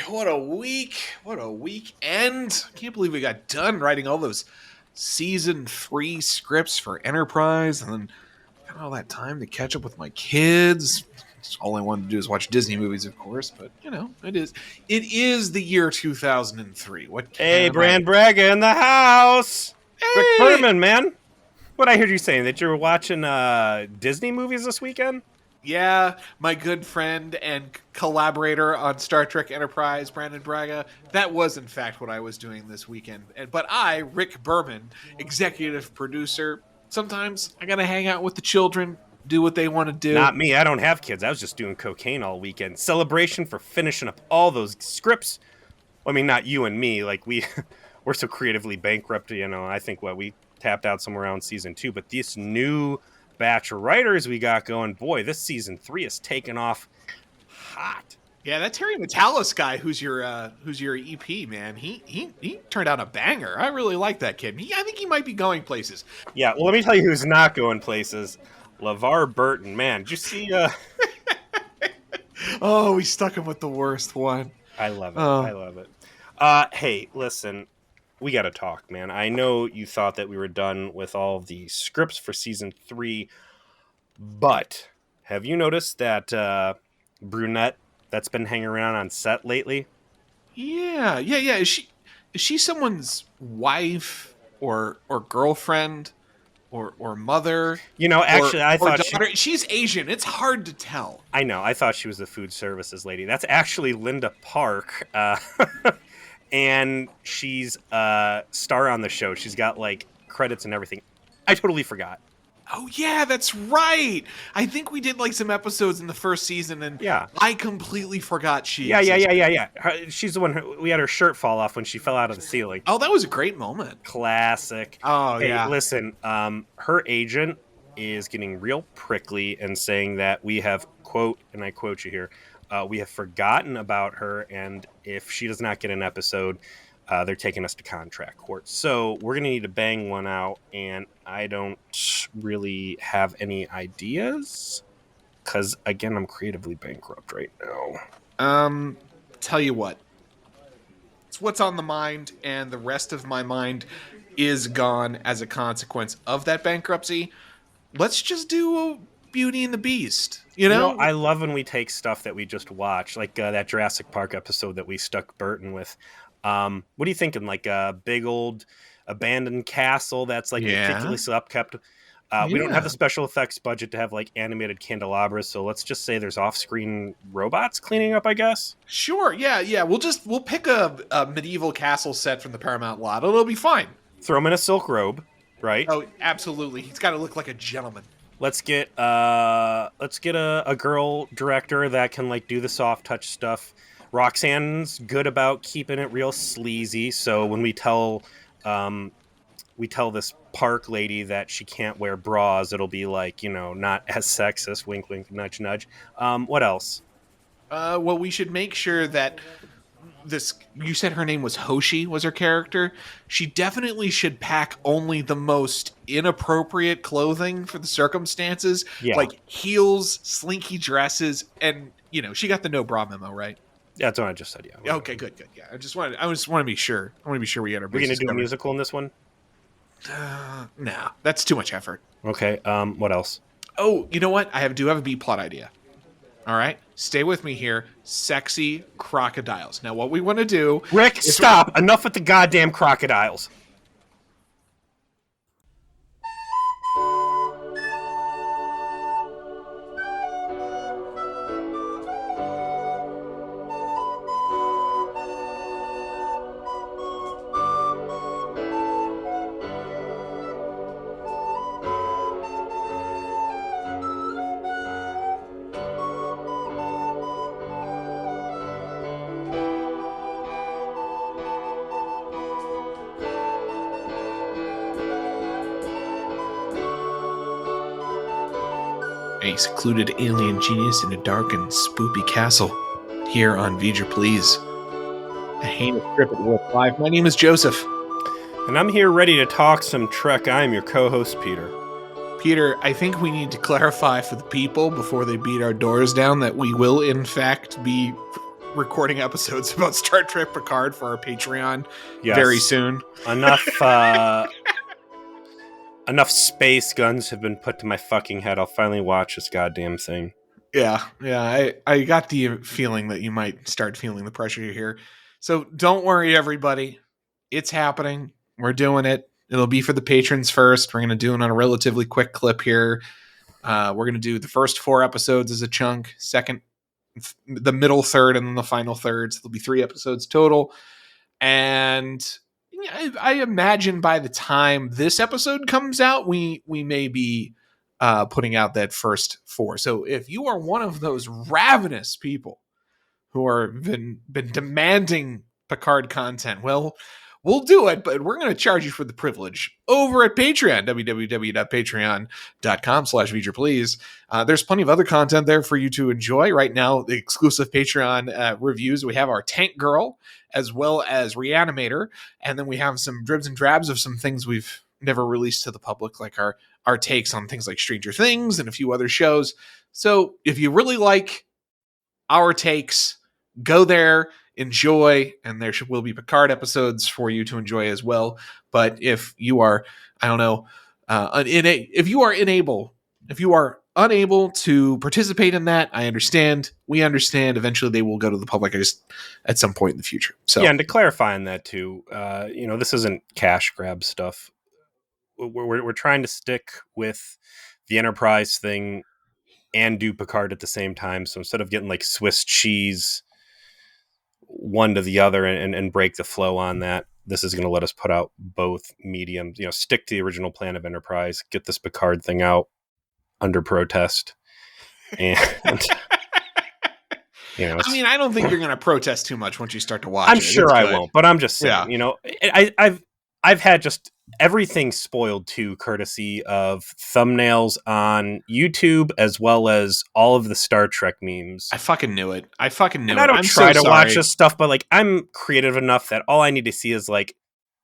what a week. What a weekend. I can't believe we got done writing all those season 3 scripts for Enterprise and then got all that time to catch up with my kids. All I wanted to do is watch Disney movies, of course, but it is the year 2003. What can Hey, Brand Braga in the house. Hey! Rick Berman, man. What I heard you saying, that you were watching Disney movies this weekend? Yeah, my good friend and collaborator on Star Trek Enterprise, Brandon Braga, that was in fact what I was doing this weekend. But I, Rick Berman, executive producer, sometimes I gotta hang out with the children, do what they want to do. Not me. I don't have kids. I was just doing cocaine all weekend. Celebration for finishing up all those scripts. I mean, not you and me. Like, we're so creatively bankrupt, I think we tapped out somewhere around season 2. But this new batch of writers we got going, boy, this season 3 is taking off hot. Yeah, that Terry Metalis guy who's your EP, man, he turned out a banger. I really like that kid. I think he might be going places. Yeah, well, let me tell you who's not going places. LeVar Burton, man. Did you see Oh, we stuck him with the worst one. I love it. I love it. Hey, listen, we got to talk, man. I know you thought that we were done with all of the scripts for season 3, but have you noticed that brunette that's been hanging around on set lately? Yeah. Is she someone's wife or girlfriend or mother? Actually, I thought she's Asian. It's hard to tell. I know. I thought she was the food services lady. That's actually Linda Park. And she's a star on the show. She's got like credits and everything. I totally forgot. Oh yeah, that's right. I think we did like some episodes in the first season, and yeah, I completely forgot she. Yeah. She's the one we had her shirt fall off when she fell out of the ceiling. Oh, that was a great moment. Classic. Oh hey, yeah. Listen, her agent is getting real prickly and saying that we have, quote, and I quote you here, we have forgotten about her, and if she does not get an episode, they're taking us to contract court. So we're going to need to bang one out, and I don't really have any ideas because, again, I'm creatively bankrupt right now. Tell you what. It's what's on the mind, and the rest of my mind is gone as a consequence of that bankruptcy. Let's just do Beauty and the Beast. I love when we take stuff that we just watched, like that Jurassic Park episode that we stuck Burton with. What are you thinking? Like a big old abandoned castle that's like meticulously upkept. We don't have the special effects budget to have like animated candelabras, so let's just say there's off-screen robots cleaning up, I guess. Sure, yeah. We'll pick a medieval castle set from the Paramount lot. It'll be fine. Throw him in a silk robe, right? Oh, absolutely. He's got to look like a gentleman. Let's get a girl director that can like do the soft touch stuff. Roxanne's good about keeping it real sleazy, so when we tell this park lady that she can't wear bras, it'll be like, not as sexist, wink wink nudge nudge. What else? Well, we should make sure that you said her name was Hoshi, was her character. She definitely should pack only the most inappropriate clothing for the circumstances, like heels, slinky dresses, and she got the no bra memo, right? That's what I just said. Yeah. Okay, good. Yeah, I just want to be sure. I want to be sure we get our. We're gonna do a musical in this one. No, that's too much effort. Okay. What else? Oh, you know what? I do have a B plot idea. All right, stay with me here. Sexy crocodiles. Now, what we want to do... Rick, stop! Enough with the goddamn crocodiles. A secluded alien genius in a dark and spoopy castle. Here on V'ger Please. A heinous trip at Warp 5. My name is Joseph. And I'm here ready to talk some Trek. I'm your co-host, Peter. Peter, I think we need to clarify for the people before they beat our doors down that we will, in fact, be recording episodes about Star Trek Picard for our Patreon Yes. very soon. Enough space guns have been put to my fucking head. I'll finally watch this goddamn thing. Yeah. I got the feeling that you might start feeling the pressure here. So don't worry, everybody. It's happening. We're doing it. It'll be for the patrons first. We're going to do it on a relatively quick clip here. We're going to do the first 4 episodes as a chunk, second, the middle third, and then the final third. So there'll be 3 episodes total. And I imagine by the time this episode comes out, we may be putting out that first 4. So if you are one of those ravenous people who are been demanding Picard content, well, we'll do it, but we're going to charge you for the privilege over at Patreon, www.patreon.com/feature-please. There's plenty of other content there for you to enjoy. Right now, the exclusive Patreon reviews, we have our Tank Girl, as well as Reanimator, and then we have some dribs and drabs of some things we've never released to the public, like our takes on things like Stranger Things and a few other shows. So if you really like our takes, go there, enjoy, and there will be Picard episodes for you to enjoy as well. But if you are, I don't know, if you are unable to participate in that, I understand. We understand. Eventually, they will go to the public at some point in the future. So yeah, and to clarify on that too, this isn't cash grab stuff. We're trying to stick with the Enterprise thing and do Picard at the same time. So instead of getting like Swiss cheese one to the other and break the flow on that, this is going to let us put out both mediums, stick to the original plan of Enterprise, get this Picard thing out under protest. And I mean, I don't think you're going to protest too much once you start to watch it. I'm sure I won't, but I'm just saying, I've had just everything spoiled too, courtesy of thumbnails on YouTube, as well as all of the Star Trek memes. I fucking knew it. I don't try to watch this stuff, but like I'm creative enough that all I need to see is like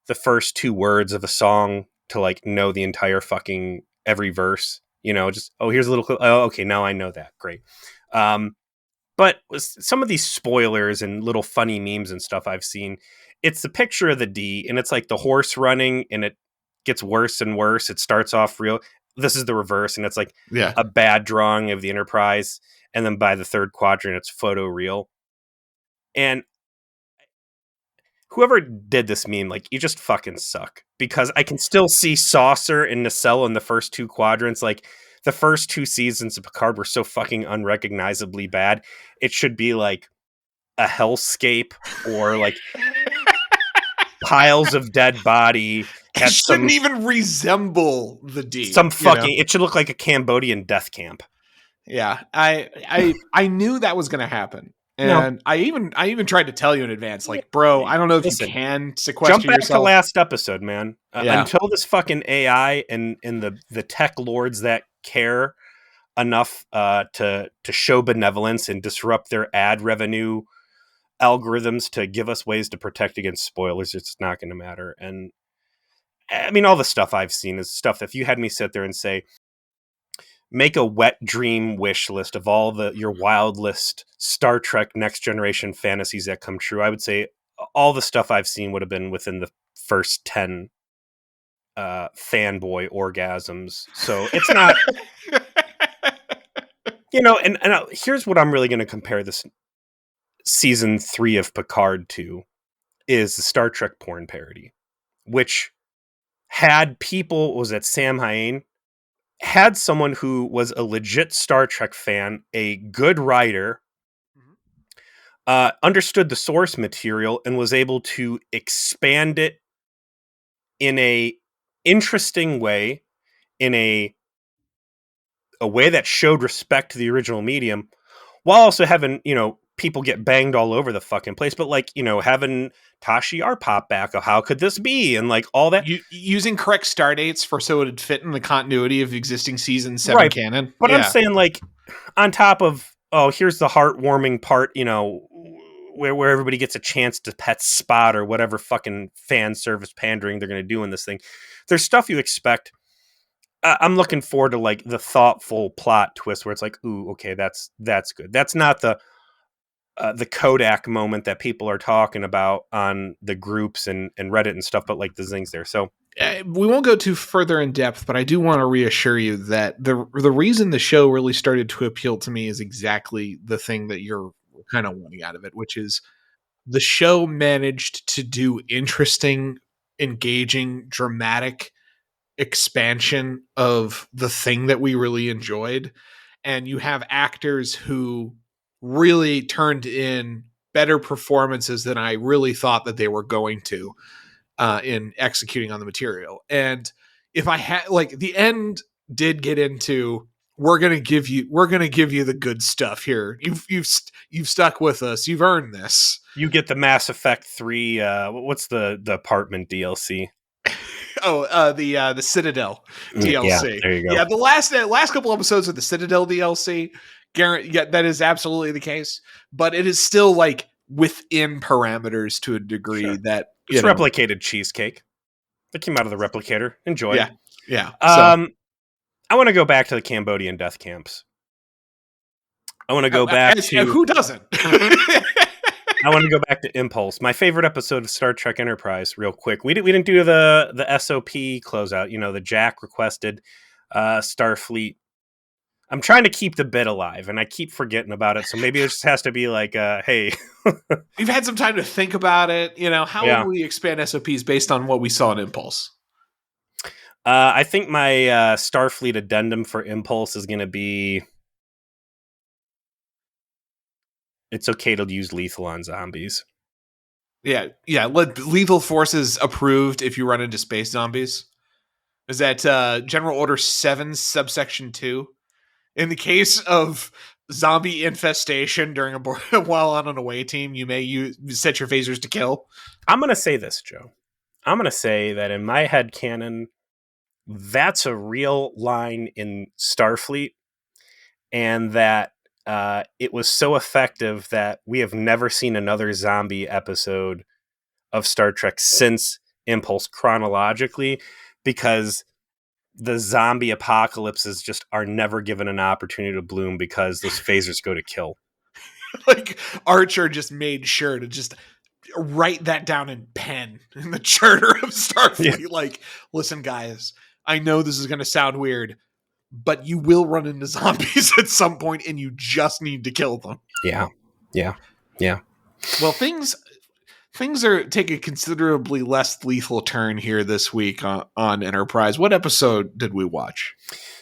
the first 2 words of a song to like know the entire fucking every verse. Just here's a little clip. Oh, okay, now I know that. Great. But some of these spoilers and little funny memes and stuff I've seen, it's the picture of the D, and it's like the horse running, and it gets worse and worse. It starts off real. This is the reverse, and it's like a bad drawing of the Enterprise, and then by the 3rd quadrant, it's photo real. And whoever did this meme, like, you just fucking suck, because I can still see Saucer and Nacelle in the first 2 quadrants. Like, the first 2 seasons of Picard were so fucking unrecognizably bad. It should be like a hellscape or like piles of dead body. It shouldn't even resemble the D. It should look like a Cambodian death camp. Yeah, I knew that was going to happen. And I even tried to tell you in advance, like, bro, I don't know if you can sequester yourself. Jump back to last episode, man. Until this fucking AI and the tech lords that care enough to show benevolence and disrupt their ad revenue algorithms to give us ways to protect against spoilers, it's not going to matter. And I mean, all the stuff I've seen is stuff that if you had me sit there and say, make a wet dream wish list of all your wild list Star Trek Next Generation fantasies that come true, I would say all the stuff I've seen would have been within the first 10 fanboy orgasms. So it's not, and here's what I'm really going to compare this season 3 of Picard to, is the Star Trek porn parody, which had people, was that Sam Hien, had someone who was a legit Star Trek fan, a good writer, understood the source material, and was able to expand it in a interesting way, in a way that showed respect to the original medium, while also having, people get banged all over the fucking place, but like, having Tashi R pop back of how could this be, and like all that, using correct star dates so it would fit in the continuity of existing season 7 canon. But I'm saying, like, on top of, here's the heartwarming part, where everybody gets a chance to pet Spot or whatever fucking fan service pandering they're going to do in this thing. There's stuff you expect. I'm looking forward to like the thoughtful plot twist where it's like, ooh, okay, that's good. That's not the, the Kodak moment that people are talking about on the groups and Reddit and stuff, but like the things there. So we won't go too further in depth, but I do want to reassure you that the reason the show really started to appeal to me is exactly the thing that you're kind of wanting out of it, which is the show managed to do interesting, engaging, dramatic expansion of the thing that we really enjoyed. And you have actors who really turned in better performances than I really thought that they were going to in executing on the material. And if I had like the end did get into we're gonna give you the good stuff here. You've stuck with us. You've earned this. you get the Mass Effect 3. What's the apartment DLC? The Citadel Yeah, DLC. there you go. Yeah, the last couple episodes of the Citadel DLC, yeah, that is absolutely the case. But it is still like within parameters to a degree Sure. that It's replicated cheesecake. That came out of the replicator. Enjoy. Yeah. So I want to go back to the Cambodian death camps. I want to go back to who doesn't? I want to go back to Impulse, my favorite episode of Star Trek Enterprise. Real quick, we didn't do the SOP closeout. You know, the Jack requested Starfleet. I'm trying to keep the bit alive, and I keep forgetting about it. So maybe it just has to be like, hey, we've had some time to think about it. You know, how will we expand SOPs based on what we saw in Impulse? I think my Starfleet addendum for Impulse is going to be, it's okay to use lethal on zombies. Yeah. Lethal forces approved if you run into space zombies. Is that General Order 7, subsection 2? In the case of zombie infestation during while on an away team, you may set your phasers to kill. I'm going to say this, Joe. I'm going to say that in my head canon, that's a real line in Starfleet, and that it was so effective that we have never seen another zombie episode of Star Trek since Impulse chronologically, because the zombie apocalypses just are never given an opportunity to bloom because those phasers go to kill. Like Archer just made sure to just write that down in pen in the charter of Starfleet. Yeah. Like, listen, guys, I know this is going to sound weird, but you will run into zombies at some point, and you just need to kill them. Yeah. Well, things are taking a considerably less lethal turn here this week on Enterprise. What episode did we watch?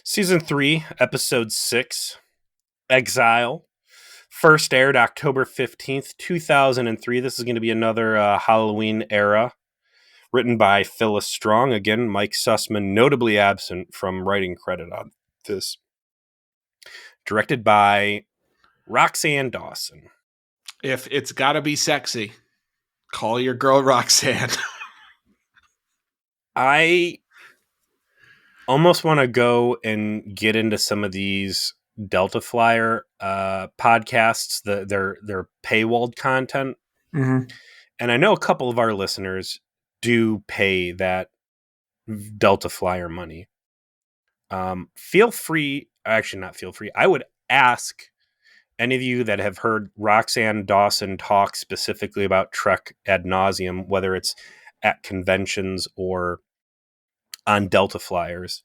Season 3, episode 6, Exile. First aired October 15th, 2003. This is going to be another Halloween era. Written by Phyllis Strong. Again, Mike Sussman, notably absent from writing credit on this. Directed by Roxanne Dawson. If it's got to be sexy, call your girl Roxanne. I almost want to go and get into some of these Delta Flyer podcasts, their paywalled content. Mm-hmm. And I know a couple of our listeners do pay that Delta Flyer money. Feel free, actually not feel free, I would ask any of you that have heard Roxanne Dawson talk specifically about Trek ad nauseum, whether it's at conventions or on Delta Flyers,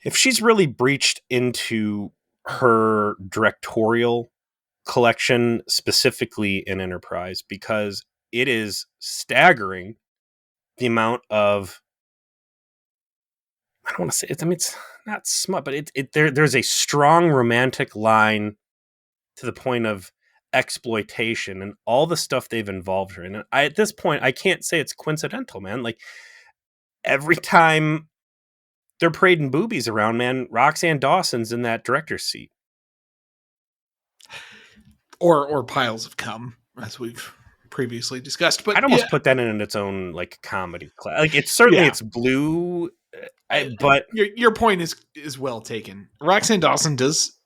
if she's really breached into her directorial collection, specifically in Enterprise, because it is staggering the amount of, I don't want to say it, I mean, it's not smut, but there's a strong romantic line to the point of exploitation and all the stuff they've involved her in. And at this point, I can't say it's coincidental, man. Like, every time they're parading boobies around, man, Roxanne Dawson's in that director's seat. Or piles of cum, as we've previously discussed. But I'd almost put that in its own like comedy class. Like, it's certainly it's blue, but your point is well taken. Roxanne Dawson does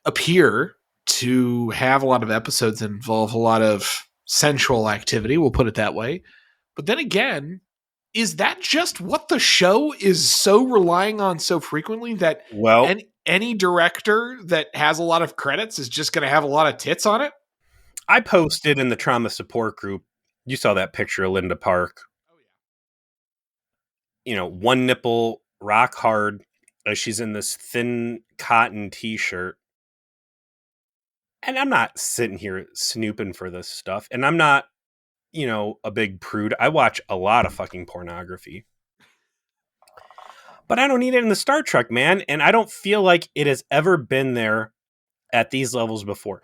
appear to have a lot of episodes that involve a lot of sensual activity, we'll put it that way. But then again, is that just what the show is so relying on so frequently that any director that has a lot of credits is just going to have a lot of tits on it? I posted in the trauma support group. You saw that picture of Linda Park. You know, one nipple rock hard as she's in this thin cotton t-shirt. And I'm not sitting here snooping for this stuff. And I'm not, you know, a big prude. I watch a lot of fucking pornography. But I don't need it in the Star Trek, man. And I don't feel like it has ever been there at these levels before.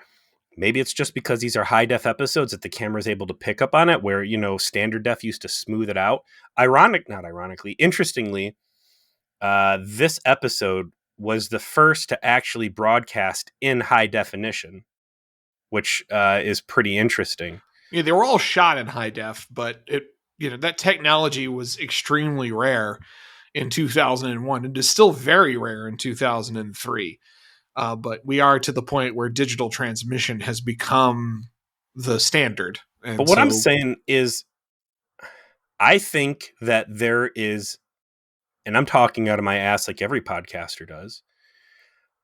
Maybe it's just because these are high def episodes that the camera is able to pick up on it, where, you know, standard def used to smooth it out. Interestingly, this episode was the first to actually broadcast in high definition, which is pretty interesting. Yeah, they were all shot in high def, but that technology was extremely rare in 2001. It is still very rare in 2003. But we are to the point where digital transmission has become the standard. And but what I'm saying is, I think that there is, and I'm talking out of my ass like every podcaster does,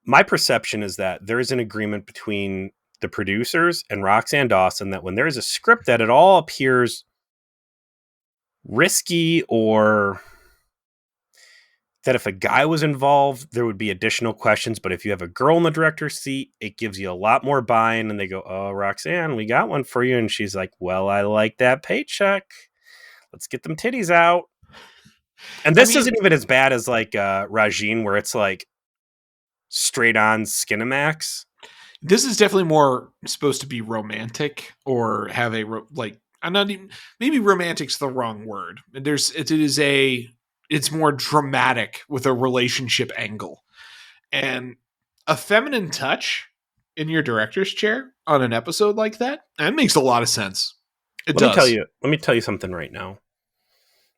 my perception is that there is an agreement between the producers and Roxanne Dawson that when there is a script that it all appears risky, or that if a guy was involved, there would be additional questions. But if you have a girl in the director's seat, it gives you a lot more buy-in. And they go, "Oh, Roxanne, we got one for you." And she's like, "Well, I like that paycheck. Let's get them titties out." And this isn't even as bad as like Rajin, where it's like straight on Skinamax. This is definitely more supposed to be romantic, or have I'm not even, maybe romantic's the wrong word. It's more dramatic with a relationship angle, and a feminine touch in your director's chair on an episode like that makes a lot of sense. Let me tell you something right now.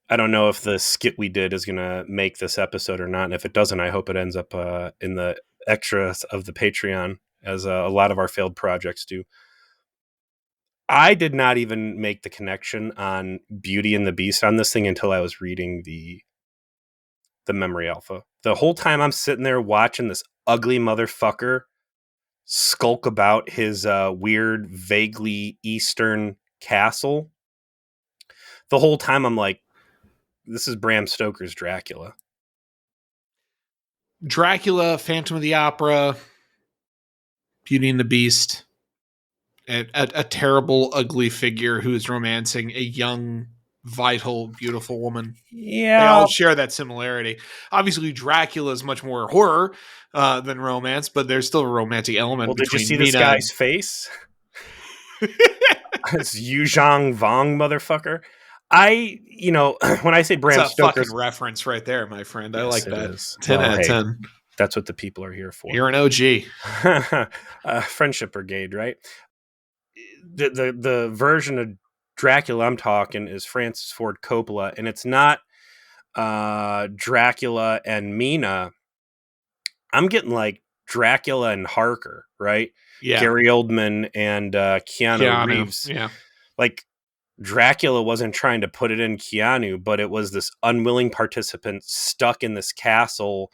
I don't know if the skit we did is going to make this episode or not. And if it doesn't, I hope it ends up in the extras of the Patreon, as a lot of our failed projects do. I did not even make the connection on Beauty and the Beast on this thing until I was reading the memory alpha. The whole time I'm sitting there watching this ugly motherfucker skulk about his weird, vaguely Eastern castle. The whole time I'm like, this is Bram Stoker's Dracula. Phantom of the Opera, Beauty and the Beast, a terrible, ugly figure who is romancing a young, vital, beautiful woman. Yeah. They all share that similarity. Obviously, Dracula is much more horror than romance, but there's still a romantic element. Well, did you see this guy's face? This Yu Zhang Vong motherfucker. When I say Bram Stoker's fucking reference right there, my friend. I like that. Is. 10 out of 10. That's what the people are here for. You're an OG. Friendship Brigade, right? The version of Dracula I'm talking is Francis Ford Coppola, and it's not Dracula and Mina. I'm getting like Dracula and Harker, right? Yeah. Gary Oldman and Keanu Reeves. Yeah. Like, Dracula wasn't trying to put it in Keanu, but it was this unwilling participant stuck in this castle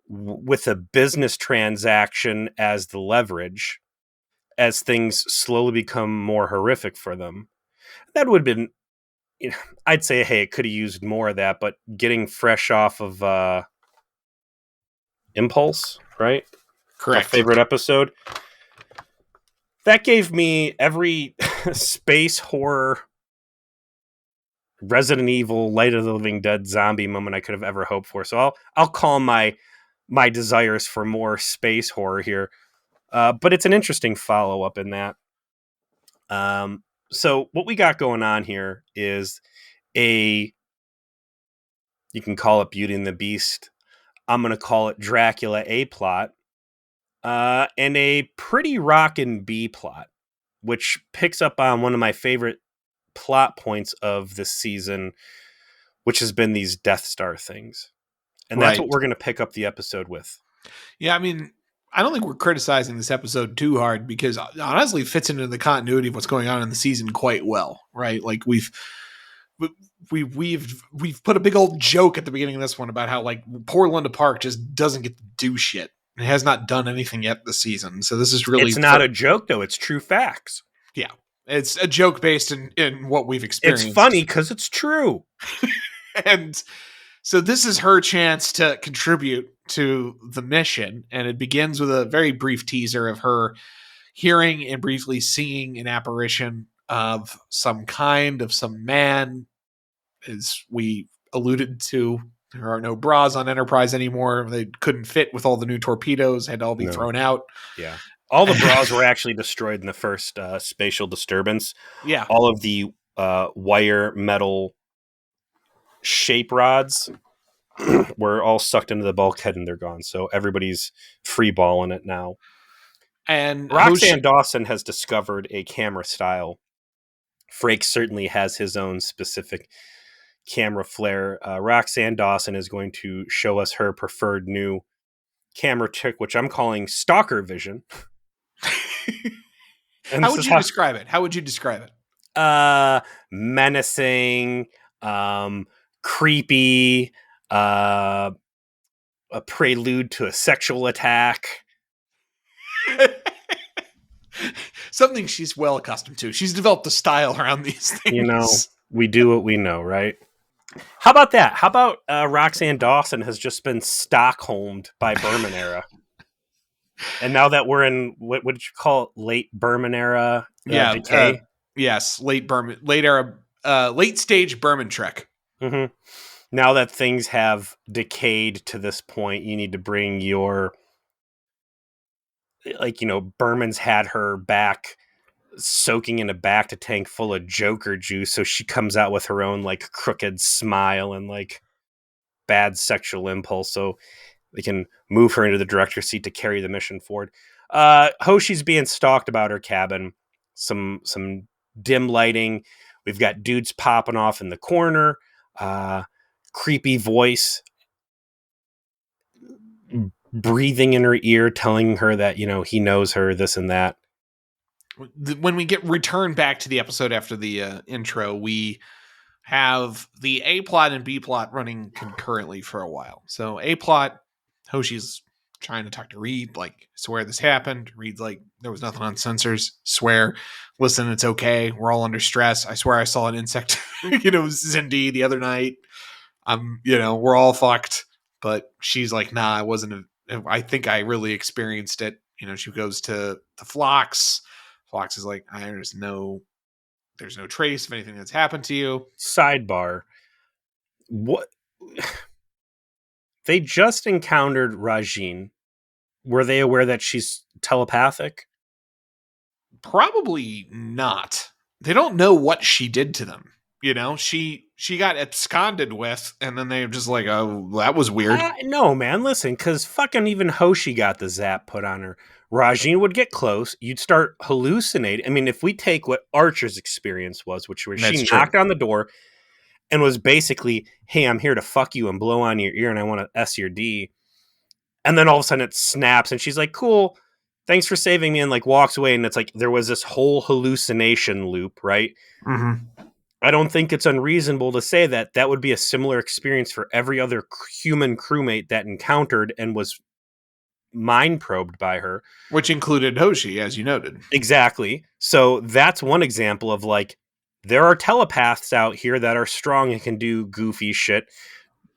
with a business transaction as the leverage, as things slowly become more horrific for them. That would have been, I'd say, hey, it could have used more of that, but getting fresh off of Impulse, right? Correct. My favorite episode. That gave me every space horror, Resident Evil, Light of the Living Dead zombie moment I could have ever hoped for. So I'll call my desires for more space horror here. But it's an interesting follow-up in that. So what we got going on here is you can call it Beauty and the Beast. I'm going to call it Dracula A plot. And a pretty rockin' B plot, which picks up on one of my favorite plot points of this season, which has been these Death Star things. And that's what we're going to pick up the episode with. Yeah, I mean, I don't think we're criticizing this episode too hard, because it honestly fits into the continuity of what's going on in the season quite well, right? Like we've put a big old joke at the beginning of this one about how like poor Linda Park just doesn't get to do shit. It has not done anything yet this season. So this is really... It's not a joke, though. It's true facts. Yeah. It's a joke based in what we've It's experienced. funny because it's true. And so this is her chance to contribute to the mission. And it begins with a very brief teaser of her hearing and briefly seeing an apparition of some kind of some man. As we alluded to, there are no bras on Enterprise anymore. They couldn't fit with all the new torpedoes, had to all be No. thrown out. Yeah. All the bras were actually destroyed in the first spatial disturbance. Yeah. All of the wire metal shape rods were all sucked into the bulkhead and they're gone. So everybody's free balling it now. And Roxanne Dawson has discovered a camera style. Frakes certainly has his own specific camera flair. Roxanne Dawson is going to show us her preferred new camera trick, which I'm calling stalker vision. And How would you describe it? How would you describe it? Menacing, creepy, a prelude to a sexual attack. Something she's well accustomed to. She's developed a style around these things. You know, we do what we know, right? How about that? How about Roxanne Dawson has just been Stockholmed by Berman era? And now that we're in, what did you call it? Late Berman era decay? Yes, late stage Berman Trek. Mm-hmm. Now that things have decayed to this point, you need to bring your, Berman's had her back soaking in a Bacta tank full of Joker juice, so she comes out with her own like crooked smile and like bad sexual impulse, so they can move her into the director's seat to carry the mission forward. Hoshi's being stalked about her cabin. Some dim lighting. We've got dudes popping off in the corner. Creepy voice breathing in her ear, telling her that, he knows her, this and that. When we get returned back to the episode after the intro, we have the A plot and B plot running concurrently for a while. So A plot, Hoshi's trying to talk to Reed, like, swear this happened. Reed's like, there was nothing on sensors. Swear, listen, it's okay. We're all under stress. I swear I saw an insect, Zindi the other night. We're all fucked. But she's like, nah, I wasn't. I think I really experienced it. She goes to the Phlox. Phlox is like, there's no trace of anything that's happened to you. Sidebar. What? They just encountered Rajin. Were they aware that she's telepathic? Probably not. They don't know what she did to them. She got absconded with, and then they're just like, oh, that was weird. No, man, listen, because fucking even Hoshi got the zap put on her. Rajin would get close. You'd start hallucinating. I mean, if we take what Archer's experience was, which was she knocked on the door and was basically, hey, I'm here to fuck you and blow on your ear and I want to S your D. And then all of a sudden it snaps and she's like, cool, thanks for saving me, and like walks away. And it's like there was this whole hallucination loop, right? Mm-hmm. I don't think it's unreasonable to say that would be a similar experience for every other human crewmate that encountered and was mind probed by her. Which included Hoshi, as you noted. Exactly. So that's one example of like, there are telepaths out here that are strong and can do goofy shit.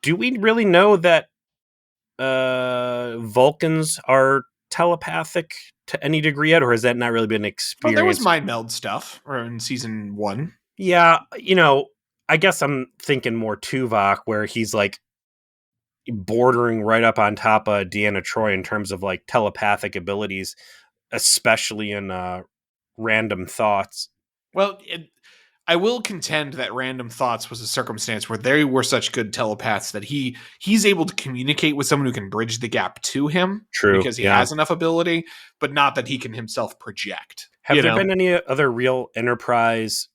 Do we really know that Vulcans are telepathic to any degree yet, or has that not really been experienced? Well, there was mind meld stuff in season 1. Yeah, I guess I'm thinking more Tuvok, where he's like bordering right up on top of Deanna Troi in terms of like telepathic abilities, especially in random thoughts. Well, I will contend that random thoughts was a circumstance where they were such good telepaths that he's able to communicate with someone who can bridge the gap to him. True, because he has enough ability, but not that he can himself project. Have there been any other real Enterprise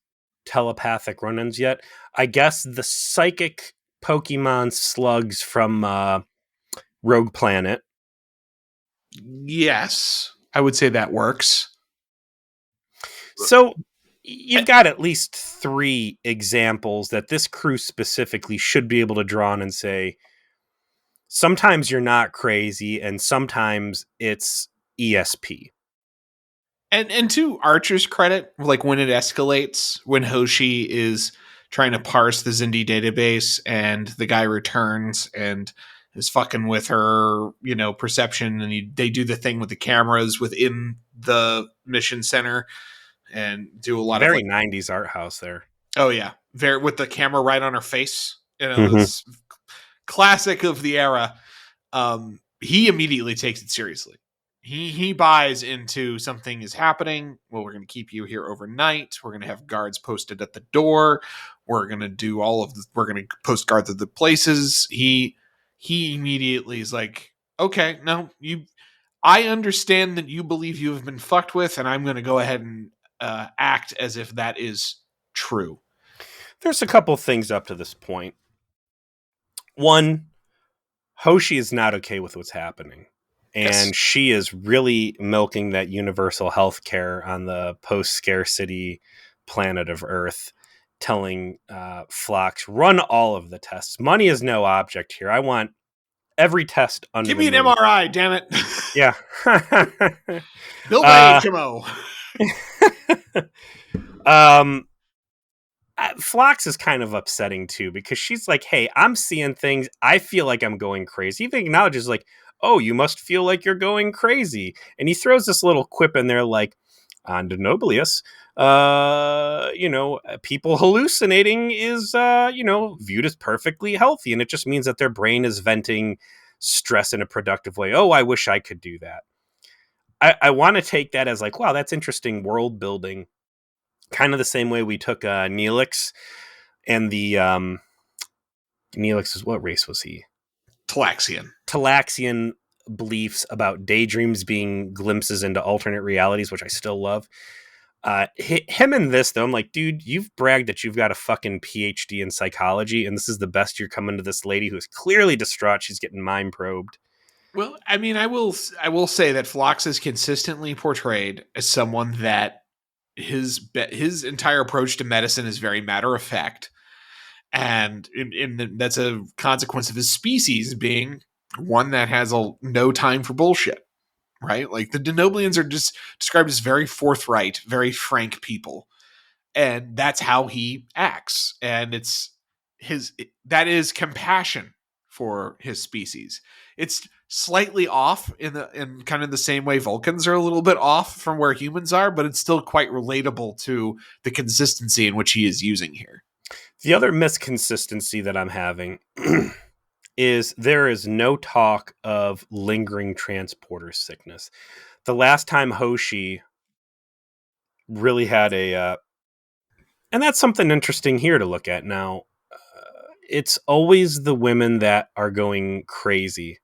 telepathic run-ins yet? I guess the psychic Pokemon slugs from Rogue Planet. Yes, I would say that works. So you've got at least 3 examples that this crew specifically should be able to draw on and say, sometimes you're not crazy and sometimes it's ESP. And to Archer's credit, like when it escalates, when Hoshi is trying to parse the Zindi database and the guy returns and is fucking with her, perception, and they do the thing with the cameras within the mission center and do a lot of Very like, 90s art house there. oh yeah, very with the camera right on her face. Mhm. It's classic of the era. He immediately takes it seriously. He buys into something is happening. Well, we're going to keep you here overnight. We're going to have guards posted at the door. We're going to do all of this. We're going to post guards at the places. He immediately is like, okay, no, I understand that you believe you have been fucked with, and I'm going to go ahead and act as if that is true. There's a couple things up to this point. One, Hoshi is not okay with what's happening. And Yes. she is really milking that universal health care on the post-scarcity planet of Earth, telling Phlox, run all of the tests. Money is no object here. I want every test under Give the me an moon. MRI, damn it. Yeah. Build my HMO. Phlox is kind of upsetting too, because she's like, hey, I'm seeing things. I feel like I'm going crazy. He even acknowledges like, oh, you must feel like you're going crazy. And he throws this little quip in there like, on Denoblius, people hallucinating is, viewed as perfectly healthy. And it just means that their brain is venting stress in a productive way. Oh, I wish I could do that. I want to take that as like, wow, that's interesting world building. Kind of the same way we took Neelix and the Neelix is, what race was he? Talaxian beliefs about daydreams being glimpses into alternate realities, which I still love. Him in this, though, I'm like, dude, you've bragged that you've got a fucking PhD in psychology, and this is the best you're coming to this lady who is clearly distraught. She's getting mind probed. Well, I mean, I will say that Phlox is consistently portrayed as someone that his entire approach to medicine is very matter of fact, and that's a consequence of his species being one that has no time for bullshit. Right? Like the Denoblians are just described as very forthright, very frank people. And that's how he acts. And that is compassion for his species. It's slightly off in kind of the same way Vulcans are a little bit off from where humans are, but it's still quite relatable to the consistency in which he is using here. The other misconsistency that I'm having is there is no talk of lingering transporter sickness. The last time Hoshi really had and that's something interesting here to look at now. It's always the women that are going crazy.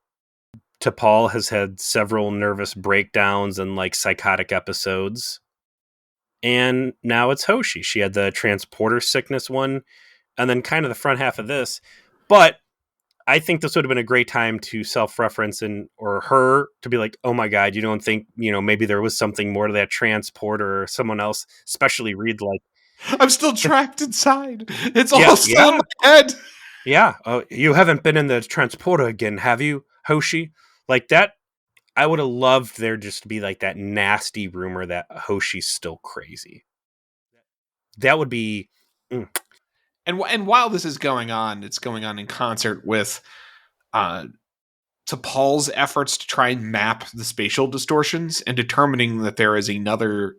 T'Pol has had several nervous breakdowns and like psychotic episodes. And now it's Hoshi. She had the transporter sickness one, and then kind of the front half of this. But I think this would have been a great time to self-reference or her to be like, oh my God, you don't think, maybe there was something more to that transporter, or someone else, especially Reed, like, I'm still trapped inside. It's yeah, all still in my head. Yeah. You haven't been in the transporter again, have you, Hoshi? Like that. I would have loved there just to be like that nasty rumor that Hoshi's still crazy. That would be. And while this is going on, it's going on in concert with T'Pol's efforts to try and map the spatial distortions and determining that there is another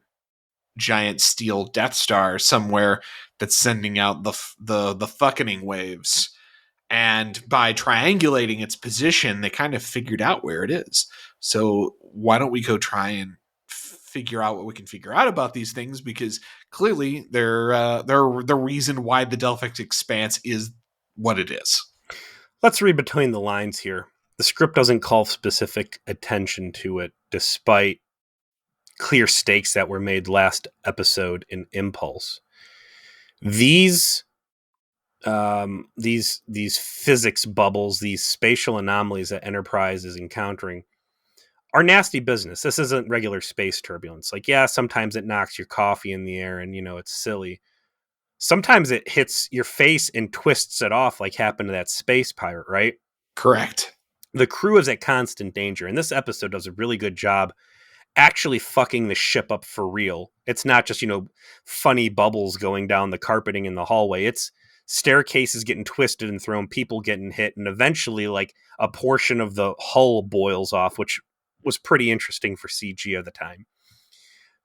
giant steel Death Star somewhere that's sending out the fucking waves. And by triangulating its position, they kind of figured out where it is. So why don't we go try and figure out what we can figure out about these things? Because clearly they're the reason why the Delphic Expanse is what it is. Let's read between the lines here. The script doesn't call specific attention to it, despite clear stakes that were made last episode in Impulse. These physics bubbles, these spatial anomalies that Enterprise is encountering are nasty business. This isn't regular space turbulence. Like, yeah, sometimes it knocks your coffee in the air and, it's silly. Sometimes it hits your face and twists it off like happened to that space pirate, right? Correct. The crew is at constant danger. And this episode does a really good job actually fucking the ship up for real. It's not just, funny bubbles going down the carpeting in the hallway. It's staircases getting twisted and thrown, people getting hit, and eventually like a portion of the hull boils off, which was pretty interesting for CG at the time.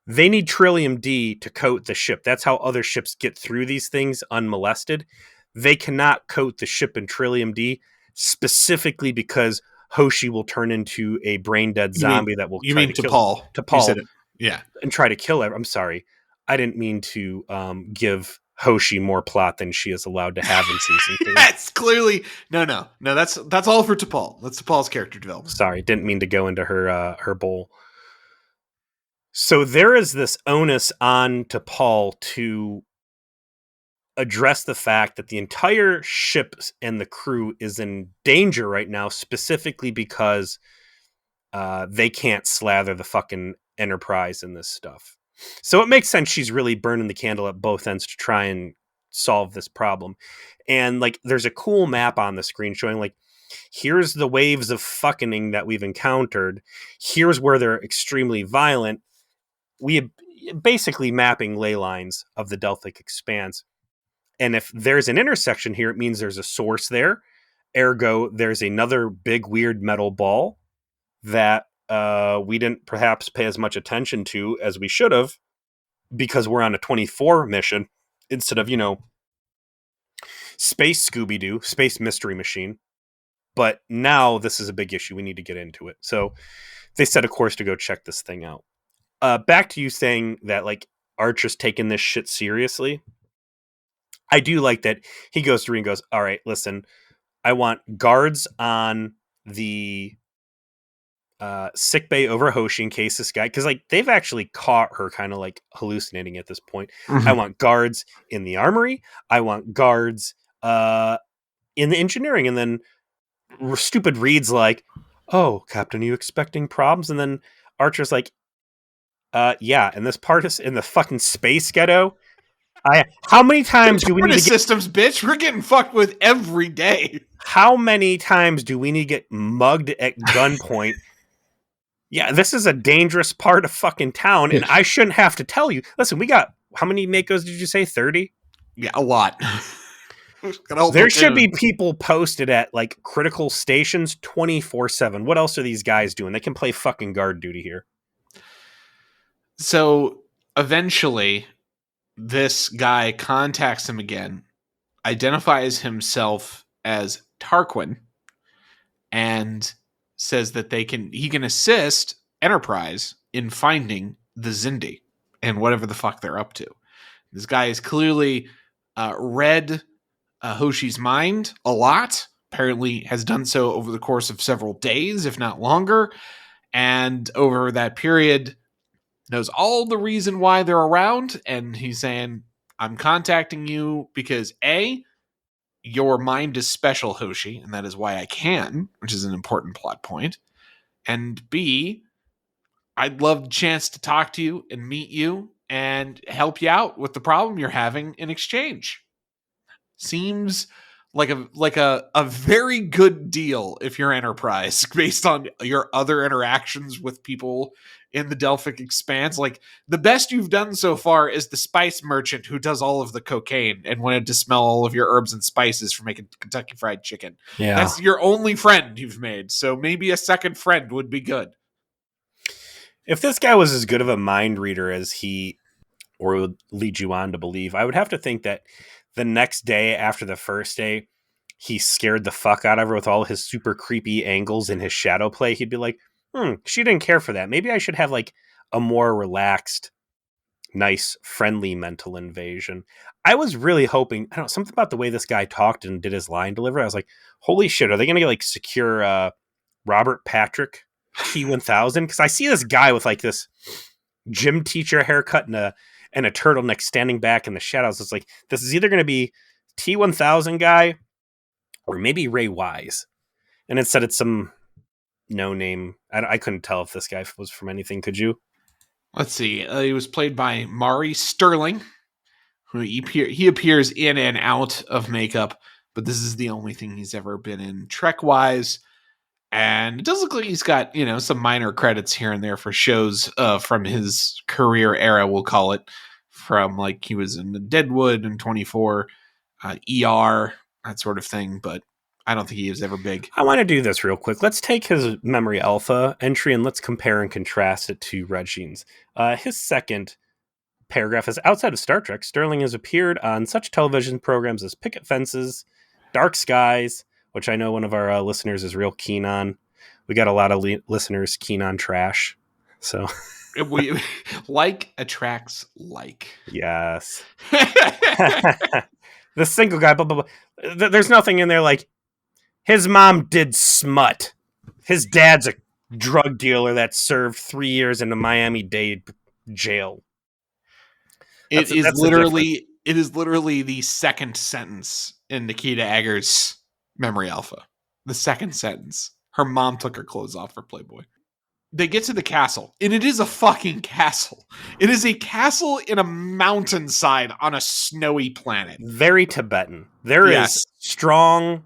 They need Trillium D to coat the ship. That's how other ships get through these things unmolested. They cannot coat the ship in Trillium D, specifically because Hoshi will turn into a brain dead zombie that will try to kill Paul. To Paul, said it. Yeah, and try to kill her. I'm sorry, I didn't mean to give Hoshi more plot than she is allowed to have in season 3. That's clearly no. That's all for T'Pol. That's T'Pol's character development. Sorry, didn't mean to go into her bowl. So there is this onus on T'Pol to address the fact that the entire ship and the crew is in danger right now, specifically because they can't slather the fucking Enterprise in this stuff. So it makes sense she's really burning the candle at both ends to try and solve this problem. And like, there's a cool map on the screen showing like, here's the waves of fucking that we've encountered. Here's where they're extremely violent. We have basically mapping ley lines of the Delphic Expanse. And if there's an intersection here, it means there's a source there. Ergo, there's another big weird metal ball that we didn't perhaps pay as much attention to as we should have, because we're on a 24 mission instead of, Space Scooby-Doo, Space Mystery Machine. But now this is a big issue. We need to get into it. So they set a course to go check this thing out. Back to you saying that like Archer's taking this shit seriously. I do like that he goes through and goes, all right, listen, I want guards on the sick bay over Hoshi in case this guy, because like they've actually caught her kind of like hallucinating at this point. Mm-hmm. I want guards in the armory. I want guards in the engineering. And then stupid Reed's like, oh, Captain, are you expecting problems? And then Archer's like, yeah, and this part is in the fucking space ghetto. How many times do we need to get systems, bitch? We're getting fucked with every day. How many times do we need to get mugged at gunpoint? Yeah, this is a dangerous part of fucking town, and I shouldn't have to tell you. Listen, we got, how many Makos did you say? 30? Yeah, a lot. There should be people posted at like critical stations 24/7. What else are these guys doing? They can play fucking guard duty here. So eventually, this guy contacts him again, identifies himself as Tarquin, and says that he can assist Enterprise in finding the Xindi and whatever the fuck they're up to. This guy has clearly read Hoshi's mind a lot. Apparently has done so over the course of several days, if not longer. And over that period, knows all the reason why they're around. And he's saying, I'm contacting you because A, your mind is special, Hoshi, and that is why I can, which is an important plot point. And B, I'd love the chance to talk to you and meet you and help you out with the problem you're having in exchange. Seems like a very good deal if you're Enterprise, based on your other interactions with people in the Delphic Expanse. Like, the best you've done so far is the spice merchant who does all of the cocaine and wanted to smell all of your herbs and spices for making Kentucky Fried Chicken. Yeah. That's your only friend you've made, so maybe a second friend would be good. If this guy was as good of a mind reader as he or would lead you on to believe, I would have to think that the next day after the first day, he scared the fuck out of her with all his super creepy angles and his shadow play. He'd be like, she didn't care for that. Maybe I should have like a more relaxed, nice, friendly mental invasion. I was really hoping, I don't know, something about the way this guy talked and did his line delivery. I was like, holy shit, are they going to like secure Robert Patrick T-1000? Because I see this guy with like this gym teacher haircut and a turtleneck standing back in the shadows. It's like, this is either going to be T-1000 guy or maybe Ray Wise. And instead it's some no name. I couldn't tell if this guy was from anything. Could you? Let's see. He was played by Mari Sterling, who he appears in and out of makeup, but this is the only thing he's ever been in Trek-wise. And it does look like he's got, some minor credits here and there for shows from his career era, we'll call it. From like he was in Deadwood and 24, ER, that sort of thing. But I don't think he was ever big. I want to do this real quick. Let's take his Memory Alpha entry and let's compare and contrast it to Regine's. His second paragraph is outside of Star Trek, Sterling has appeared on such television programs as Picket Fences, Dark Skies, which I know one of our listeners is real keen on. We got a lot of listeners keen on trash. So We like attracts like. Yes. The single guy, blah, blah, blah. There's nothing in there like his mom did smut. His dad's a drug dealer that served 3 years in a Miami-Dade jail. It is literally the second sentence in Nikita Agger's Memory Alpha. The second sentence. Her mom took her clothes off for Playboy. They get to the castle, and it is a fucking castle. It is a castle in a mountainside on a snowy planet. Very Tibetan. There is strong,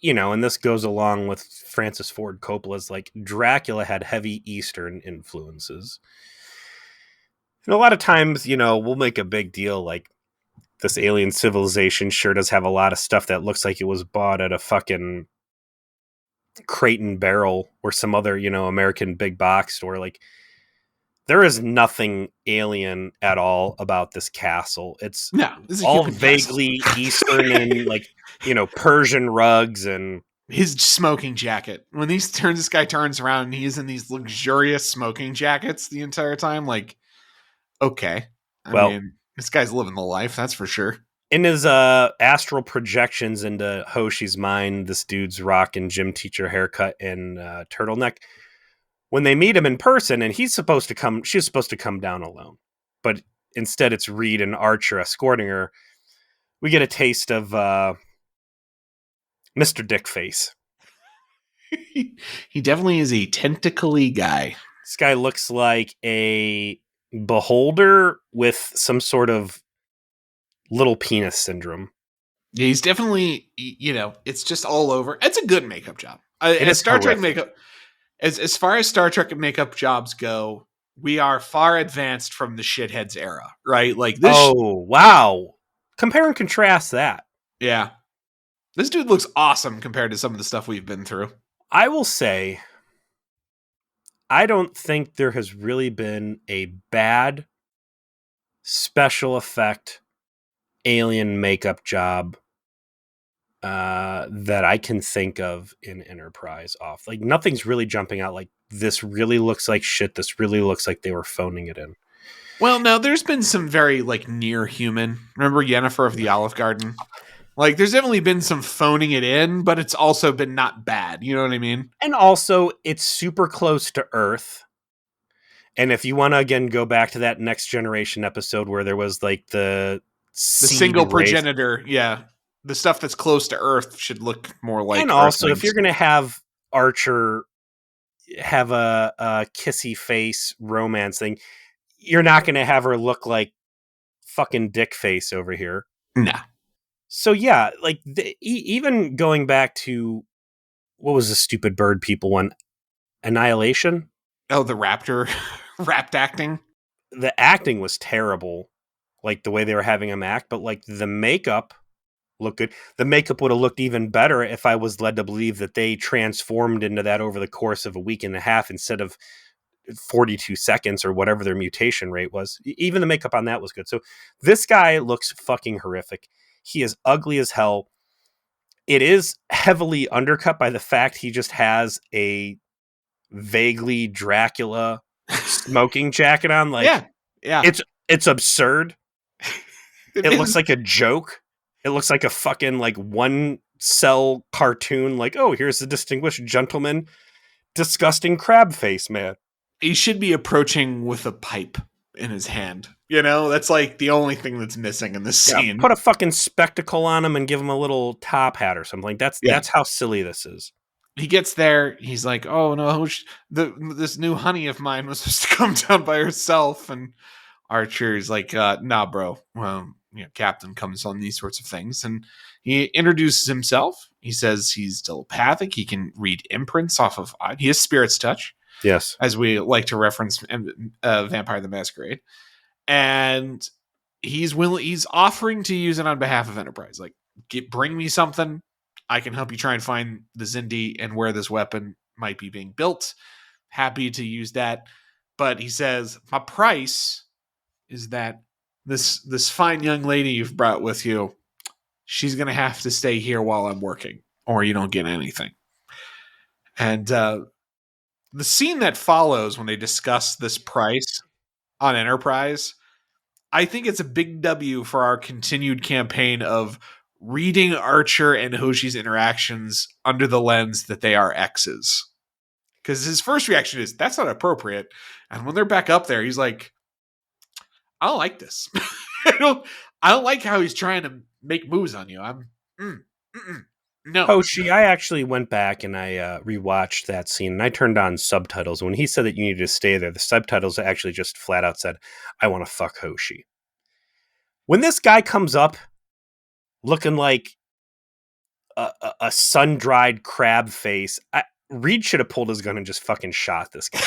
and this goes along with Francis Ford Coppola's, like, Dracula had heavy Eastern influences. And a lot of times, we'll make a big deal, like, this alien civilization sure does have a lot of stuff that looks like it was bought at a fucking Crate and Barrel or some other, American big box store. Like, there is nothing alien at all about this castle. It's all vaguely Eastern and like, Persian rugs and his smoking jacket. When this guy turns around and he's in these luxurious smoking jackets the entire time. Like, okay. I mean, this guy's living the life, that's for sure. In his astral projections into Hoshi's mind, this dude's rocking gym teacher haircut and turtleneck. When they meet him in person, and she's supposed to come down alone, but instead it's Reed and Archer escorting her. We get a taste of Mr. Dickface. He definitely is a tentacly guy. This guy looks like a beholder with some sort of little penis syndrome. Yeah, he's definitely, it's just all over. It's a good makeup job. Trek makeup, as far as Star Trek makeup jobs go, we are far advanced from the shitheads era, right? Like this. Oh, wow. Compare and contrast that. Yeah. This dude looks awesome compared to some of the stuff we've been through. I will say, I don't think there has really been a bad special effect alien makeup job that I can think of in Enterprise off. Like, nothing's really jumping out like, this really looks like shit. This really looks like they were phoning it in. Well, no, there's been some very, like, near human. Remember Yennefer of the Olive Garden? Like, there's definitely been some phoning it in, but it's also been not bad. You know what I mean? And also, it's super close to Earth. And if you want to, again, go back to that Next Generation episode where there was, like, the single progenitor, yeah. The stuff that's close to Earth should look more like And also, if you're going to have Archer have a kissy face romance thing, you're not going to have her look like fucking dick face over here. Nah. So yeah, like even going back to what was the stupid bird people one? Annihilation? Oh, the raptor rapt acting. The acting was terrible. Like the way they were having him act, but like the makeup looked good. The makeup would have looked even better if I was led to believe that they transformed into that over the course of a week and a half instead of 42 seconds or whatever their mutation rate was. Even the makeup on that was good. So this guy looks fucking horrific. He is ugly as hell. It is heavily undercut by the fact he just has a vaguely Dracula smoking jacket on. Like, yeah. It's absurd. It looks like a joke. It looks like a fucking like one cell cartoon. Like, oh, here's the distinguished gentleman, disgusting crab face man. He should be approaching with a pipe in his hand. You know, that's like the only thing that's missing in this scene. Put a fucking spectacle on him and give him a little top hat or something. That's how silly this is. He gets there. He's like, oh no, this new honey of mine was supposed to come down by herself. And Archer's like, nah, bro. Well, Captain comes on these sorts of things. And he introduces himself. He says he's telepathic. He can read imprints off of. He has spirit's touch, Yes. as we like to reference Vampire the Masquerade, and he's offering to use it on behalf of Enterprise. Like, bring me something. I can help you try and find the Xindi and where this weapon might be being built. Happy to use that. But he says, my price is that this fine young lady you've brought with you, she's going to have to stay here while I'm working, or you don't get anything. And the scene that follows when they discuss this price on Enterprise, I think it's a big W for our continued campaign of reading Archer and Hoshi's interactions under the lens that they are exes. Because his first reaction is, that's not appropriate. And when they're back up there, he's like, I don't like this. I don't like how he's trying to make moves on you. No. Hoshi, I actually went back and I rewatched that scene and I turned on subtitles. When he said that you needed to stay there, the subtitles actually just flat out said, I want to fuck Hoshi. When this guy comes up looking like a sun-dried crab face, Reed should have pulled his gun and just fucking shot this guy.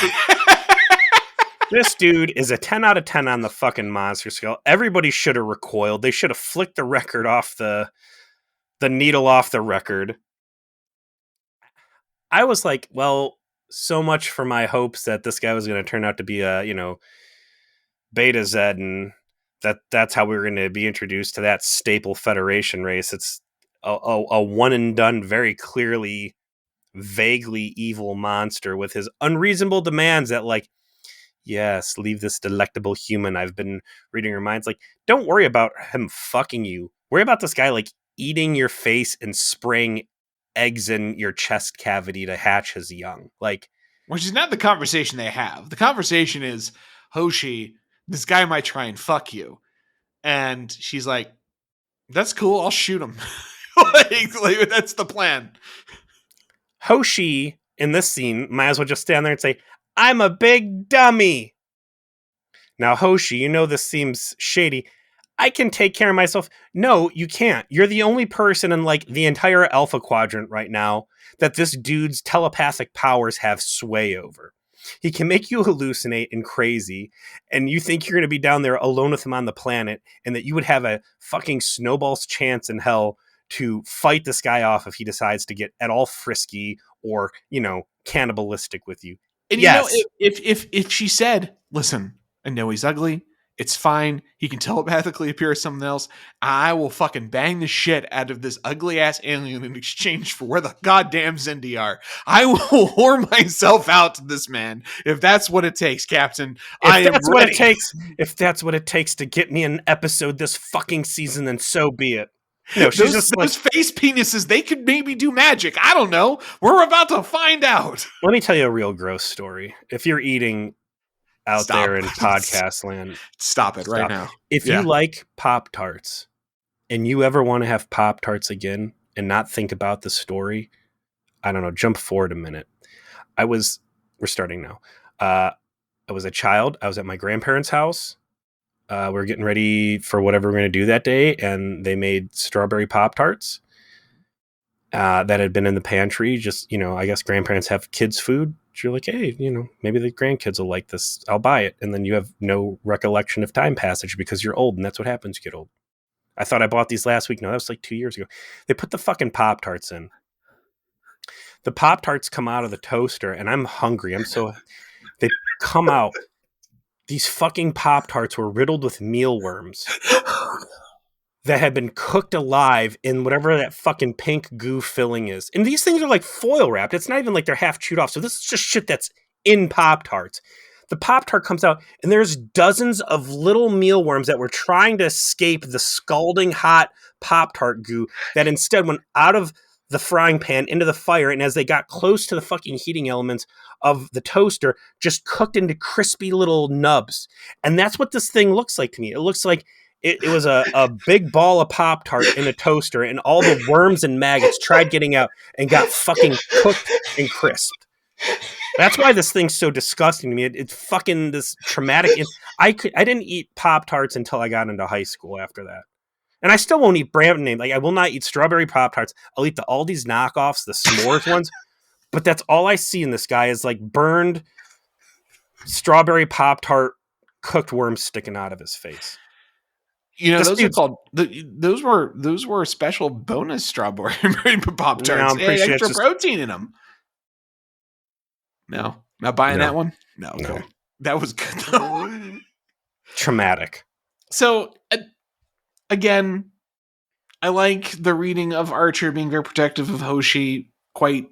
This dude is a 10 out of 10 on the fucking monster scale. Everybody should have recoiled. They should have flicked the record off the needle off the record. I was like, well, so much for my hopes that this guy was going to turn out to be a, Beta Z, and that's how we were going to be introduced to that staple Federation race. It's a one and done, very clearly, vaguely evil monster with his unreasonable demands that, like, yes, leave this delectable human. I've been reading her minds. Like, don't worry about him fucking you. Worry about this guy, like, eating your face and spraying eggs in your chest cavity to hatch his young. Like, which is not the conversation they have. The conversation is, Hoshi, this guy might try and fuck you. And she's like, that's cool. I'll shoot him. like, that's the plan. Hoshi, in this scene, might as well just stand there and say, I'm a big dummy. Now, Hoshi, this seems shady. I can take care of myself. No, you can't. You're the only person in, like, the entire Alpha Quadrant right now that this dude's telepathic powers have sway over. He can make you hallucinate and crazy, and you think you're going to be down there alone with him on the planet, and that you would have a fucking snowball's chance in hell to fight this guy off if he decides to get at all frisky or, cannibalistic with you. And yes. If she said, listen, I know he's ugly. It's fine. He can telepathically appear as something else. I will fucking bang the shit out of this ugly ass alien in exchange for where the goddamn Xindi are. I will whore myself out to this man if that's what it takes, Captain. If that's what it takes to get me an episode this fucking season, then so be it. No, she's those face penises, they could maybe do magic. I don't know. We're about to find out. Let me tell you a real gross story. If you're eating out there in podcast land, stop it right now. If you like Pop-Tarts and you ever want to have Pop-Tarts again and not think about the story, I don't know, jump forward a minute. We're starting now. I was a child. I was at my grandparents' house. We were getting ready for whatever we're going to do that day, and they made strawberry Pop-Tarts that had been in the pantry. Just, I guess grandparents have kids' food. You're like, hey, maybe the grandkids will like this. I'll buy it. And then you have no recollection of time passage because you're old, and that's what happens. You get old. I thought I bought these last week. No, that was like 2 years ago. They put the fucking Pop-Tarts in. The Pop-Tarts come out of the toaster, and I'm hungry. They come out. These fucking Pop-Tarts were riddled with mealworms that had been cooked alive in whatever that fucking pink goo filling is. And these things are like foil wrapped. It's not even like they're half chewed off. So this is just shit that's in Pop-Tarts. The Pop-Tart comes out, and there's dozens of little mealworms that were trying to escape the scalding hot Pop-Tart goo that instead went out of the frying pan into the fire, and as they got close to the fucking heating elements of the toaster, just cooked into crispy little nubs. And that's what this thing looks like to me. It looks like it was a big ball of Pop-Tart in a toaster, and all the worms and maggots tried getting out and got fucking cooked and crisped. That's why this thing's so disgusting to me. It's fucking this traumatic. I didn't eat Pop-Tarts until I got into high school after that. And I still won't eat brand name. Like, I will not eat strawberry Pop-Tarts. I'll eat the Aldi's knockoffs, the s'mores ones. But that's all I see in this guy is like burned strawberry Pop-Tart cooked worms sticking out of his face. You know, This those are dude's, called those were special bonus strawberry Pop no, Tarts. I'm They pretty had sure it's extra just protein in them. No, not buying no, that one. No, okay, no. that was good though. Traumatic. So again, I like the reading of Archer being very protective of Hoshi, quite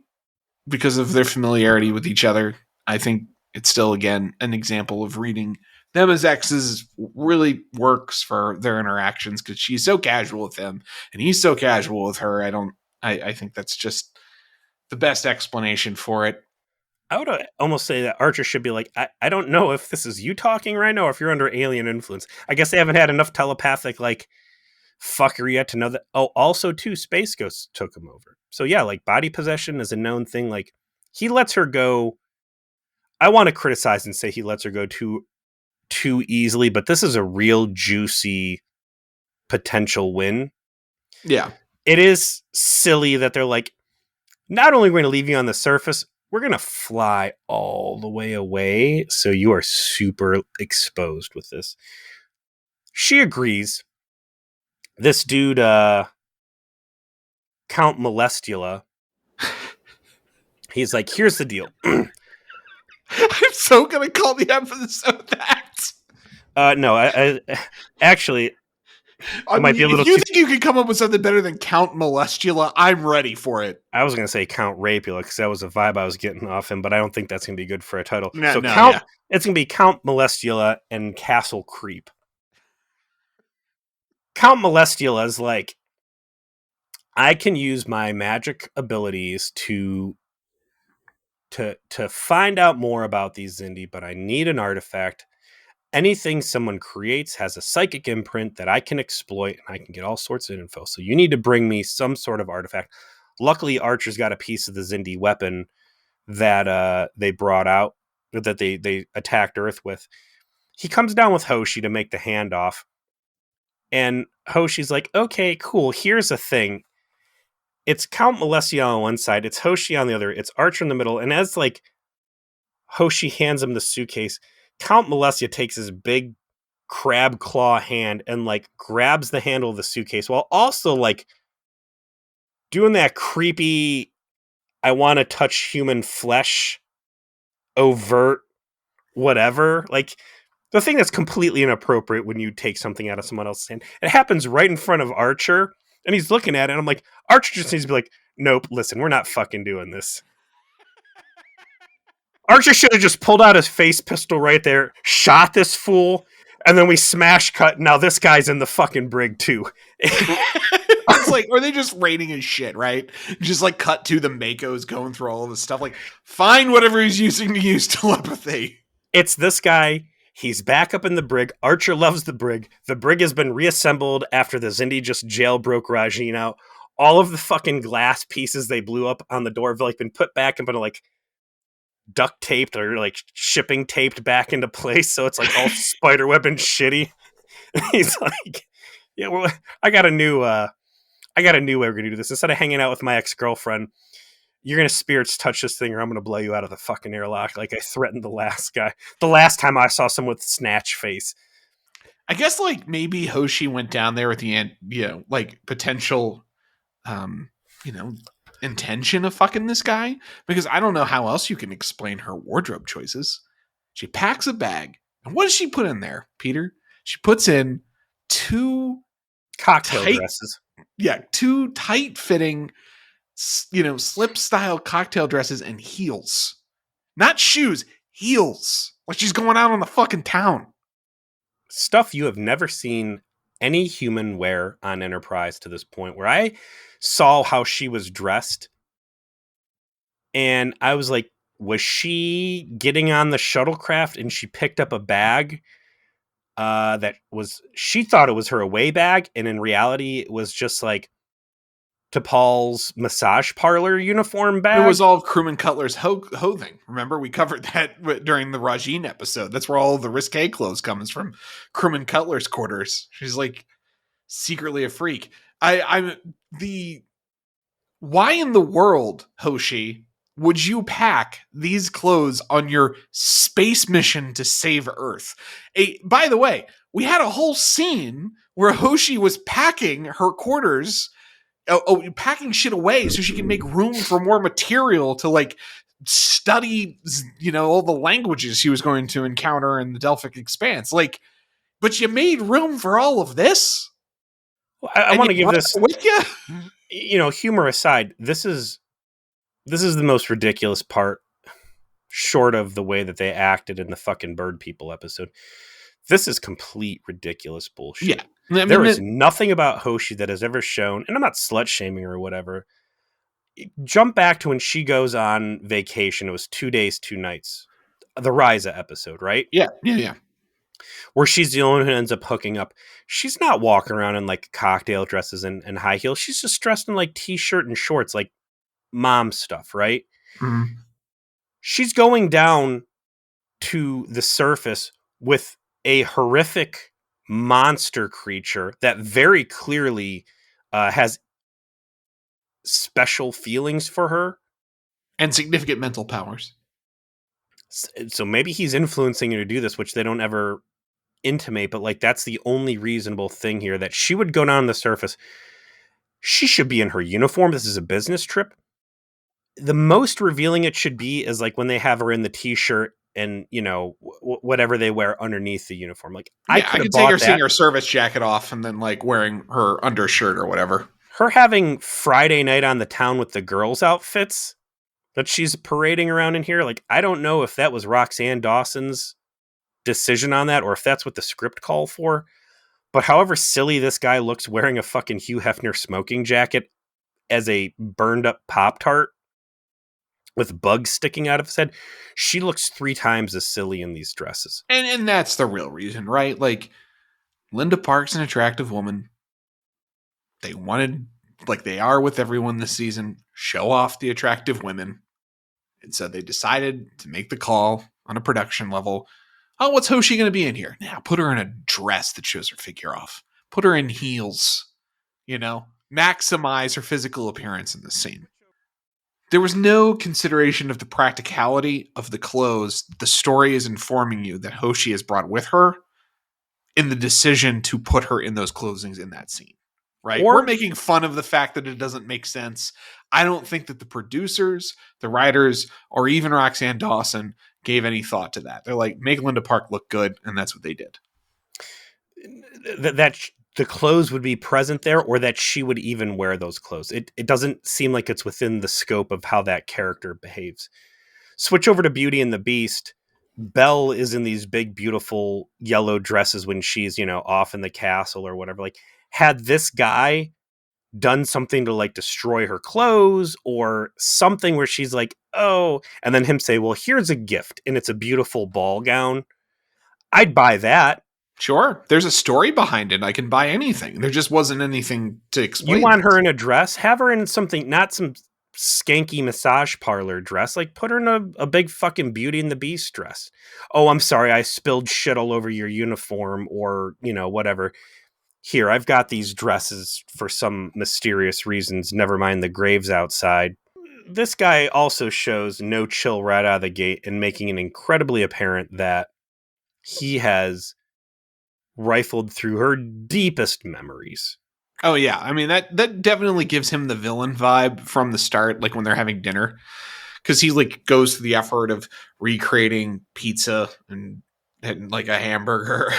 because of their familiarity with each other. I think it's still again an example of reading them as exes really works for their interactions because she's so casual with him and he's so casual with her. I think that's just the best explanation for it. I would almost say that Archer should be like, I don't know if this is you talking right now or if you're under alien influence. I guess they haven't had enough telepathic, like, fuckery yet to know that. Oh, also, too, Space Ghost took him over. So, yeah, like, body possession is a known thing. Like, he lets her go. I want to criticize and say he lets her go too easily, but this is a real juicy potential win. Yeah. It is silly that they're like, not only are we going to leave you on the surface, we're going to fly all the way away. So you are super exposed with this. She agrees. This dude, Count Molestula, he's like, here's the deal. I'm so gonna call the episode that. No, I actually, I might be a little if you too. think you can come up with something better than Count Molestula, I'm ready for it. I was going to say Count Rapula because that was a vibe I was getting off him, but I don't think that's going to be good for a title. It's going to be Count Molestula and Castle Creep. Count Molestula is like, I can use my magic abilities to find out more about these Zindi, but I need an artifact. Anything someone creates has a psychic imprint that I can exploit, and I can get all sorts of info. So you need to bring me some sort of artifact. Luckily, Archer's got a piece of the Zindi weapon that they brought out, that they attacked Earth with. He comes down with Hoshi to make the handoff, and Hoshi's like, okay, cool, here's a thing. It's Count Molestula on one side, it's Hoshi on the other, it's Archer in the middle, and as like Hoshi hands him the suitcase, Count Molestula takes his big crab claw hand and like grabs the handle of the suitcase while also like doing that creepy, I want to touch human flesh, overt, whatever. Like the thing that's completely inappropriate when you take something out of someone else's hand. It happens right in front of Archer, and he's looking at it, and I'm like, Archer just needs to be like, nope, listen, we're not fucking doing this. Archer should have just pulled out his face pistol right there, shot this fool, and then we smash cut. Now this guy's in the fucking brig too. It's like, or they just raiding his shit, right? Just like cut to the Mako's going through all of this stuff. Like, find whatever he's using to use telepathy. It's this guy. He's back up in the brig. Archer loves the brig. The brig has been reassembled after the Zindi just jailbroke Rajin out. All of the fucking glass pieces they blew up on the door have like been put back and been like duct taped or like shipping taped back into place. So it's like all spiderweb and shitty. He's like, yeah, well, I got a new way we're gonna do this. Instead of hanging out with my ex-girlfriend, you're gonna spirits touch this thing or I'm gonna blow you out of the fucking airlock like I threatened the last guy. The last time I saw someone with snatch face. I guess like maybe Hoshi went down there with the like potential intention of fucking this guy, because I don't know how else you can explain her wardrobe choices. She packs a bag, and what does she put in there, Peter? She puts in two cocktail dresses. Yeah, two tight-fitting, slip-style cocktail dresses and heels. Not shoes, heels. Like she's going out on the fucking town. Stuff you have never seen any human wear on Enterprise to this point, where I saw how she was dressed and I was like, was she getting on the shuttlecraft and she picked up a bag she thought it was her away bag, and in reality it was just like T'Pol's massage parlor uniform bag. It was all Crewman Cutler's hothing. Remember, we covered that during the Rajin episode. That's where all the risque clothes comes from. Crewman Cutler's quarters. She's like, secretly a freak. I'm the why in the world, Hoshi, would you pack these clothes on your space mission to save Earth? By the way, we had a whole scene where Hoshi was packing her quarters, packing shit away so she can make room for more material to like study, all the languages she was going to encounter in the Delphic Expanse. Like, but you made room for all of this, I and want you to give brought this, it with you. humor aside, this is the most ridiculous part, short of the way that they acted in the fucking bird people episode. This is complete ridiculous bullshit. Yeah, I There mean, is nothing about Hoshi that has ever shown, and I'm not slut shaming her or whatever. Jump back to when she goes on vacation. It was 2 days, 2 nights. The Ryza episode, right? yeah. Where she's the only one who ends up hooking up. She's not walking around in like cocktail dresses and high heels. She's just dressed in like t-shirt and shorts, like mom stuff, right? Mhm. She's going down to the surface with a horrific monster creature that very clearly has special feelings for her. And significant mental powers. So maybe he's influencing her to do this, which they don't ever intimate, but like that's the only reasonable thing here, that she would go down the surface. She should be in her uniform. This is a business trip. The most revealing it should be is like when they have her in the t-shirt and whatever they wear underneath the uniform. Like I Yeah, I could have could take her bought seeing that. her service jacket off and then like wearing her undershirt or whatever. Her having Friday night on the town with the girls outfits that she's parading around in here. Like I don't know if that was Roxanne Dawson's decision on that or if that's what the script called for. But however silly this guy looks wearing a fucking Hugh Hefner smoking jacket as a burned up Pop-Tart with bugs sticking out of his head, she looks 3 times as silly in these dresses. And that's the real reason, right? Like Linda Park's an attractive woman. They wanted, like they are with everyone this season, show off the attractive women. And so they decided to make the call on a production level. Oh, what's Hoshi going to be in here? Now, put her in a dress that shows her figure off. Put her in heels, maximize her physical appearance in this scene. There was no consideration of the practicality of the clothes. The story is informing you that Hoshi has brought with her in the decision to put her in those clothings in that scene. Right? We're Or making fun of the fact that it doesn't make sense. I don't think that the producers, the writers, or even Roxanne Dawson gave any thought to that. They're like, make Linda Park look good, and that's what they did. that the clothes would be present there, or that she would even wear those clothes. It doesn't seem like it's within the scope of how that character behaves. Switch over to Beauty and the Beast. Belle is in these big, beautiful yellow dresses when she's, off in the castle or whatever. Like, had this guy done something to like destroy her clothes or something where she's like, oh, and then him say, well, here's a gift and it's a beautiful ball gown, I'd buy that. Sure, there's a story behind it. I can buy anything. There just wasn't anything to explain. You want this. her in a dress? Have her in something, not some skanky massage parlor dress. Like put her in a big fucking Beauty and the Beast dress. Oh, I'm sorry, I spilled shit all over your uniform, or whatever. Here, I've got these dresses for some mysterious reasons. Never mind the graves outside. This guy also shows no chill right out of the gate, and making it incredibly apparent that he has rifled through her deepest memories. Oh yeah, I mean that definitely gives him the villain vibe from the start, like when they're having dinner, because he like goes to the effort of recreating pizza and like a hamburger,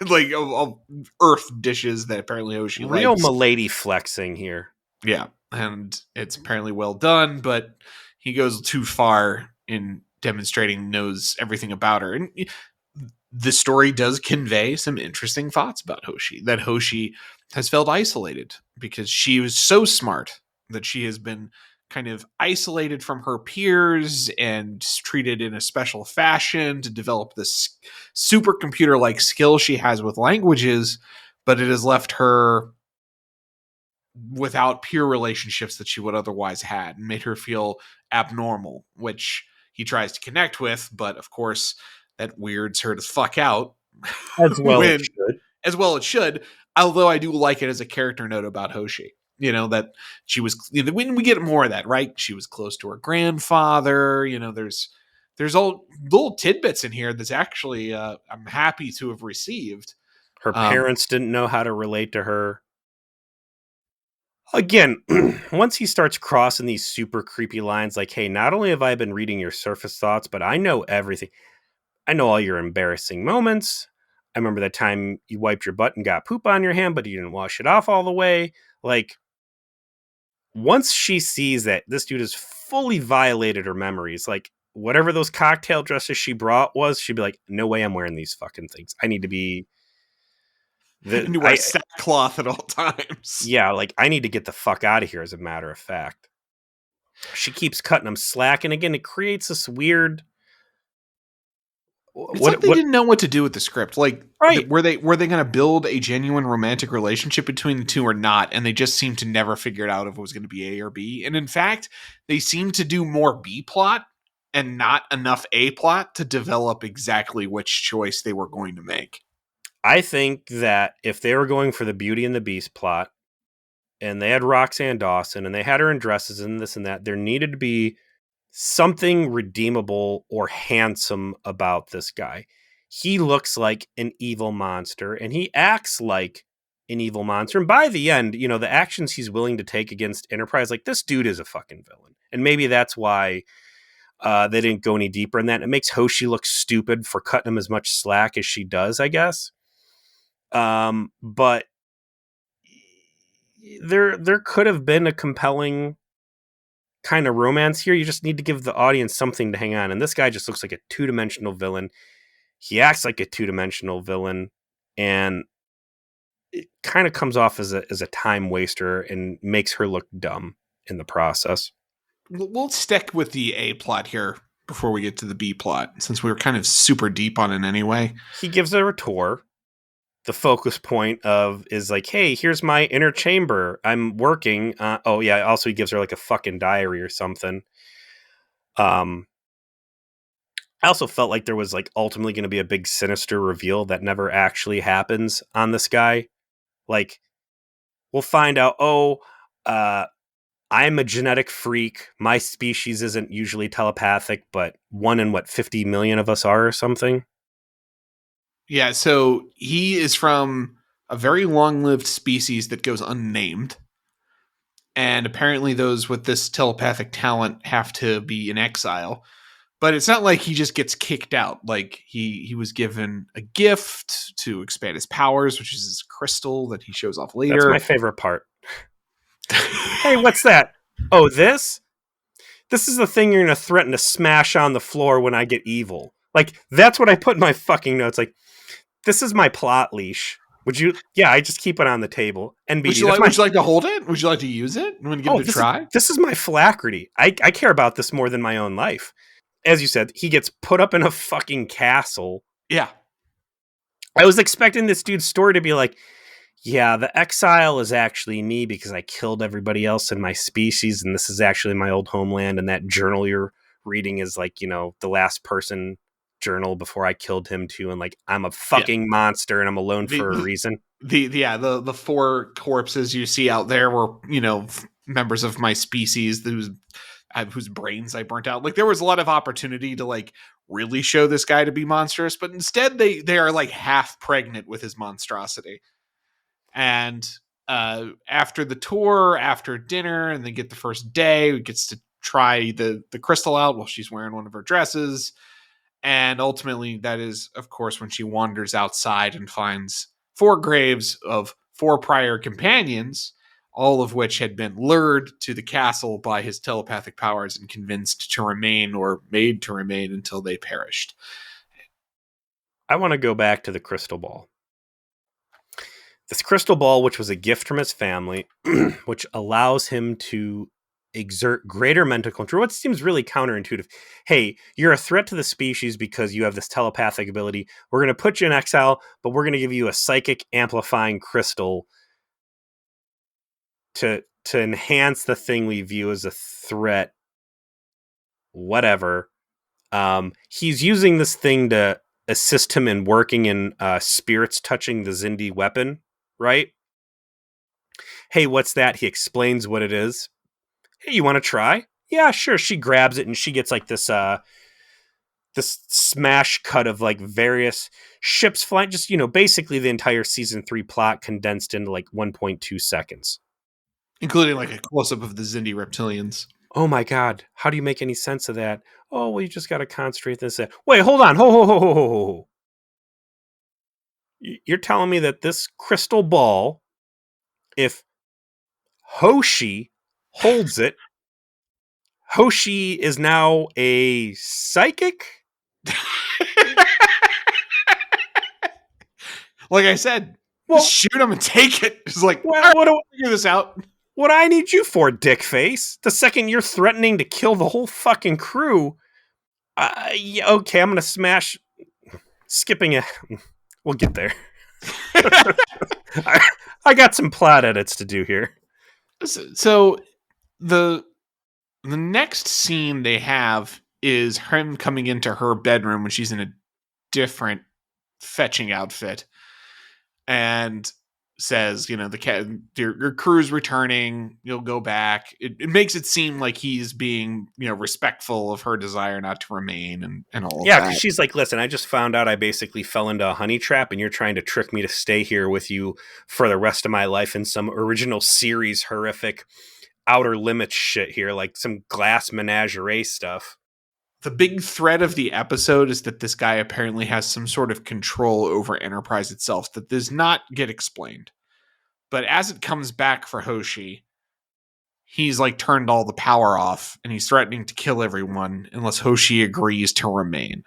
like of Earth dishes that apparently Hoshi Real likes. milady flexing here. Yeah, and it's apparently well done, but he goes too far in demonstrating knows everything about her. And the story does convey some interesting thoughts about Hoshi, that Hoshi has felt isolated because she was so smart that she has been kind of isolated from her peers and treated in a special fashion to develop this supercomputer like skill she has with languages, but it has left her without peer relationships that she would otherwise had and made her feel abnormal, which he tries to connect with, but of course that weirds her to fuck out As well when it should. as well it should. although I do like it as a character note about Hoshi. That she was. When we get more of that, right? She was close to her grandfather. There's all little tidbits in here that's actually I'm happy to have received. Her Um, parents didn't know how to relate to her. Again, once he starts crossing these super creepy lines, like, hey, not only have I been reading your surface thoughts, but I know everything. I know all your embarrassing moments. I remember that time you wiped your butt and got poop on your hand, but you didn't wash it off all the way. Like, once she sees that this dude has fully violated her memories, like, whatever those cocktail dresses she brought was, she'd be like, no way I'm wearing these fucking things. I need to be and you wear sackcloth at all times. yeah, like, I need to get the fuck out of here, as a matter of fact. She keeps cutting him slack, and again, it creates this weird. It's like they What? didn't know what to do with the script. Like, Right. were they going to build a genuine romantic relationship between the two or not? And they just seemed to never figure it out if it was going to be A or B. And in fact, they seemed to do more B plot and not enough A plot to develop exactly which choice they were going to make. I think that if they were going for the Beauty and the Beast plot, and they had Roxanne Dawson, and they had her in dresses and this and that, there needed to be something redeemable or handsome about this guy. He looks like an evil monster, and he acts like an evil monster. And by the end, the actions he's willing to take against Enterprise, like, this dude is a fucking villain. And maybe that's why they didn't go any deeper in that. It makes Hoshi look stupid for cutting him as much slack as she does, I guess. But there could have been a compelling kind of romance here. You just need to give the audience something to hang on. And this guy just looks like a two-dimensional villain. He acts like a two-dimensional villain, and it kind of comes off as a time waster and makes her look dumb in the process. We'll stick with the A plot here before we get to the B plot, since we were kind of super deep on it anyway. He gives her a tour. The focus point of is like, hey, here's my inner chamber. I'm working. Oh yeah. Also, he gives her like a fucking diary or something. I also felt like there was like ultimately going to be a big sinister reveal that never actually happens on this guy. Like, we'll find out. Oh, I'm a genetic freak. My species isn't usually telepathic, but one in 50 million of us are, or something. Yeah, so he is from a very long-lived species that goes unnamed. And apparently those with this telepathic talent have to be in exile. But it's not like he just gets kicked out. Like he was given a gift to expand his powers, which is his crystal that he shows off later. That's my favorite part. Hey, what's that? Oh, this? This is the thing you're going to threaten to smash on the floor when I get evil. Like, that's what I put in my fucking notes. Like, this is my plot leash. Would you? Yeah, I just keep it on the table. NBD. Would you like to hold it? Would you like to use it? You want to give it a try? This is my Philacraty. I care about this more than my own life. As you said, he gets put up in a fucking castle. Yeah. I was expecting this dude's story to be like, yeah, the Exile is actually me because I killed everybody else in my species, and this is actually my old homeland, and that journal you're reading is like, the last person journal before I killed him too, and like, I'm a fucking monster and I'm alone for a reason. The four corpses you see out there were, members of my species whose brains I burnt out. Like, there was a lot of opportunity to like really show this guy to be monstrous, but instead they are like half pregnant with his monstrosity. And after the tour, after dinner, and they get the first day, he gets to try the crystal out while she's wearing one of her dresses. And ultimately, that is, of course, when she wanders outside and finds 4 graves of 4 prior companions, all of which had been lured to the castle by his telepathic powers and convinced to remain or made to remain until they perished. I want to go back to the crystal ball. This crystal ball, which was a gift from his family, which allows him to exert greater mental control. It seems really counterintuitive. Hey, you're a threat to the species because you have this telepathic ability. We're going to put you in exile, but we're going to give you a psychic amplifying crystal to enhance the thing we view as a threat. Whatever. He's using this thing to assist him in working in spirits touching the Zindi weapon right? Hey, what's that? He explains what it is. Hey, you want to try? Yeah, sure. She grabs it and she gets like this smash cut of like various ships flying, just basically the entire season 3 plot condensed into like 1.2 seconds. Including like a close up of the Zindi reptilians. Oh my god, how do you make any sense of that? Oh, well, you just got to concentrate this. Wait, hold on. Ho. You're telling me that this crystal ball, if Hoshi holds it, Hoshi is now a psychic? Like I said, Well, just shoot him and take it. It's like, what, all right, what, do, figure this out. what I need you for, dickface? The second you're threatening to kill the whole fucking crew, yeah, okay, I'm gonna smash. Skipping it. We'll get there. I got some plot edits to do here. So the next scene they have is him coming into her bedroom when she's in a different fetching outfit and says, the cat, your crew's returning, you'll go back. It makes it seem like he's being, respectful of her desire not to remain and all of Yeah, that. because she's like, listen, I just found out I basically fell into a honey trap and you're trying to trick me to stay here with you for the rest of my life in some original series horrific outer limits shit here, like some glass menagerie stuff. The big thread of the episode is that this guy apparently has some sort of control over Enterprise itself that does not get explained. But as it comes back for Hoshi, he's like turned all the power off and he's threatening to kill everyone unless Hoshi agrees to remain.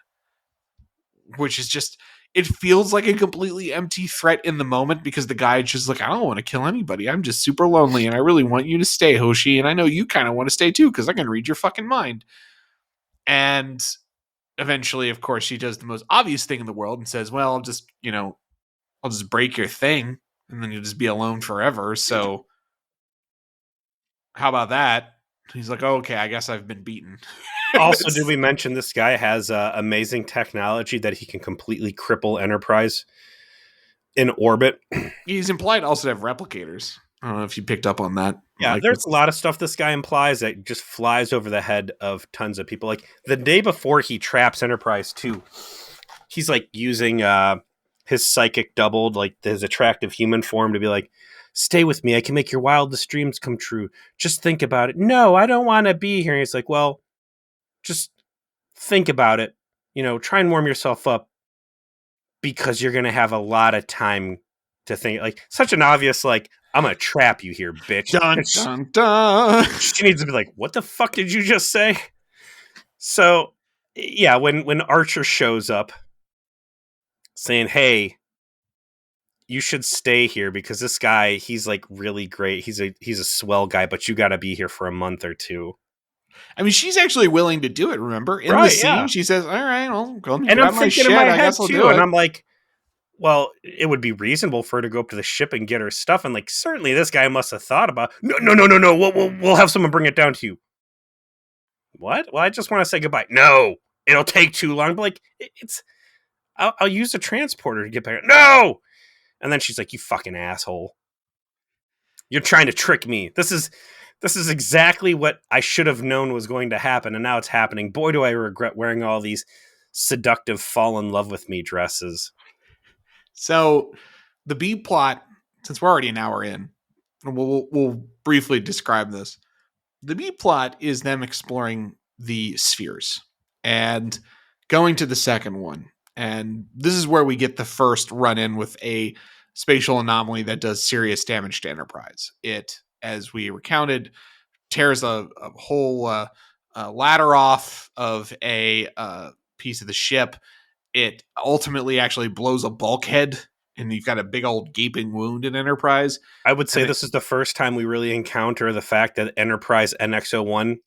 Which is just, it feels like a completely empty threat in the moment because the guy's just like, I don't want to kill anybody. I'm just super lonely and I really want you to stay, Hoshi. And I know you kind of want to stay too because I can read your fucking mind. And eventually, of course, she does the most obvious thing in the world and says, well, I'll just break your thing and then you'll just be alone forever. So how about that? He's like, oh, okay, I guess I've been beaten. Also, did we mention this guy has amazing technology that he can completely cripple Enterprise in orbit? He's implied also to have replicators. I don't know if you picked up on that. Yeah, there's a lot of stuff this guy implies that just flies over the head of tons of people. Like the day before he traps Enterprise 2, he's like using his psychic doubled, like his attractive human form to be like, stay with me. I can make your wildest dreams come true. Just think about it. No, I don't want to be here. And he's like, well, just think about it. Try and warm yourself up because you're going to have a lot of time to think. Like such an obvious, like, I'm going to trap you here, bitch. Dun, dun, dun. She needs to be like, what the fuck did you just say? So, yeah, when Archer shows up saying, hey, you should stay here because this guy, he's like really great. He's a swell guy, but you got to be here for a month or two. I mean, she's actually willing to do it, remember? In the scene, she says, all right, I'll go and grab my shit. I guess I'll do it. And I'm like, well, it would be reasonable for her to go up to the ship and get her stuff. And like, certainly this guy must have thought about, no. We'll have someone bring it down to you. What? Well, I just want to say goodbye. No, it'll take too long. But like, I'll use a transporter to get back. No. And then she's like, you fucking asshole. You're trying to trick me. This is exactly what I should have known was going to happen. And now it's happening. Boy, do I regret wearing all these seductive fall in love with me dresses. So the B plot, since we're already an hour in, we'll briefly describe this. The B plot is them exploring the spheres and going to the second one. And this is where we get the first run in with a spatial anomaly that does serious damage to Enterprise. It, as we recounted, tears a whole ladder off of a piece of the ship. It ultimately actually blows a bulkhead, and you've got a big old gaping wound in Enterprise. I would say this is the first time we really encounter the fact that Enterprise NX-01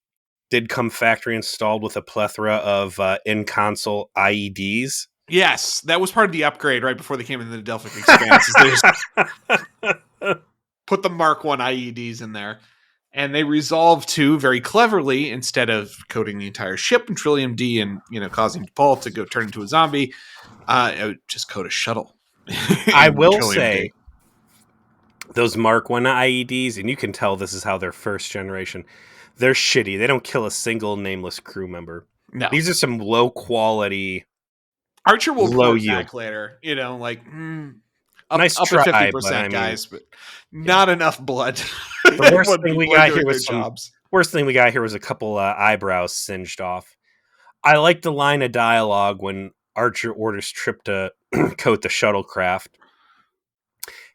did come factory installed with a plethora of in-console IEDs. Yes, that was part of the upgrade right before they came into the Delphic Expanse. They just put the Mark 1 IEDs in there. And they resolve to, very cleverly, instead of coating the entire ship in Trillium D and causing Paul to go turn into a zombie, just coat a shuttle. I will say, those Mark 1 IEDs, and you can tell this is how they're first generation. They're shitty. They don't kill a single nameless crew member. No. These are some low quality, Archer will low report yield. back later, like nice up try, at but 50%, I mean, guys, but not enough blood. the worst when thing we people are got doing here their was jobs. worst thing we got here was a couple eyebrows singed off. I like the line of dialogue when Archer orders Trip to coat the shuttlecraft.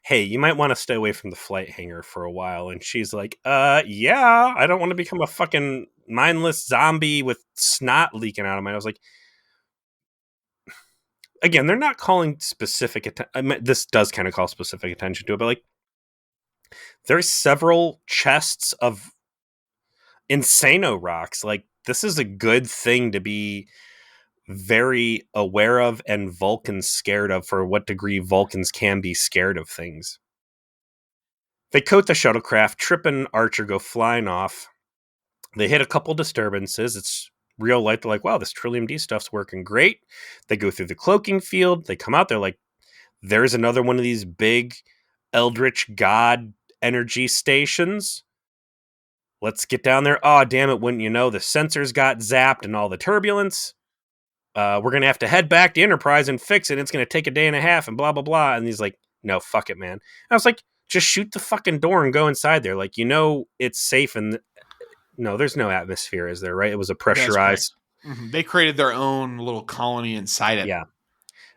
Hey, you might want to stay away from the flight hangar for a while. And she's like, yeah, I don't want to become a fucking mindless zombie with snot leaking out of my nose. Like, again, they're not calling specific attention. I mean, this does kind of call specific attention to it, but like, there's several chests of Insano rocks. Like, this is a good thing to be very aware of and Vulcans scared of, for what degree Vulcans can be scared of things. They coat the shuttlecraft. Trip and Archer go flying off. They hit a couple disturbances. It's real light. They're like, wow, this Trillium D stuff's working great. They go through the cloaking field. They come out. They're like, there's another one of these big Eldritch God energy stations. Let's get down there. Oh, damn it. Wouldn't you know, the sensors got zapped and all the turbulence. We're going to have to head back to Enterprise and fix it. It's going to take a day and a half and blah, blah, blah. And he's like, no, fuck it, man. And I was like, just shoot the fucking door and go inside there. Like, it's safe. And no, there's no atmosphere, is there, right? It was a pressurized. Mm-hmm. They created their own little colony inside it. Yeah.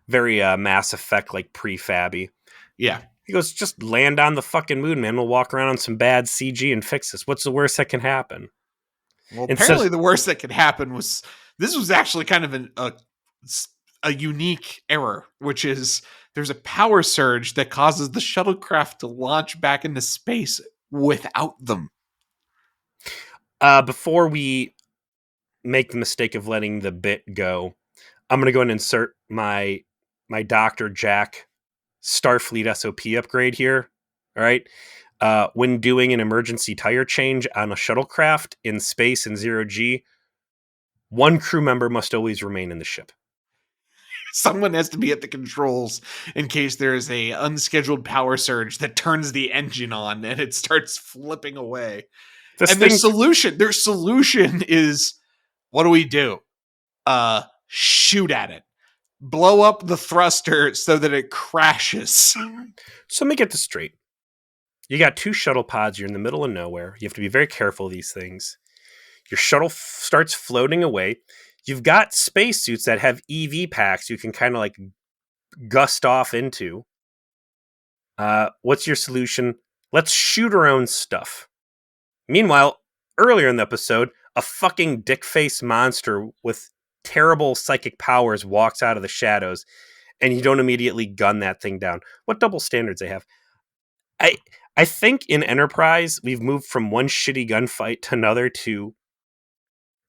Very Mass Effect, like prefabby. Yeah. He goes, just land on the fucking moon, man. We'll walk around on some bad CG and fix this. What's the worst that can happen? Well, apparently the worst that could happen was, this was actually kind of a unique error, which is there's a power surge that causes the shuttlecraft to launch back into space without them. Before we make the mistake of letting the bit go, I'm going to go and insert my Dr. Jack Starfleet SOP upgrade here. All right. When doing an emergency tire change on a shuttlecraft in space in 0G, one crew member must always remain in the ship. Someone has to be at the controls in case there is a unscheduled power surge that turns the engine on and it starts flipping away. Their solution is, what do we do? Shoot at it. Blow up the thruster so that it crashes. So let me get this straight. You got two shuttle pods. You're in the middle of nowhere. You have to be very careful of these things. Your shuttle starts floating away. You've got spacesuits that have EV packs you can kind of like gust off into. What's your solution? Let's shoot our own stuff. Meanwhile, earlier in the episode, a fucking dick-face monster with terrible psychic powers walks out of the shadows, and you don't immediately gun that thing down. What double standards they have? I think in Enterprise, we've moved from one shitty gunfight to another to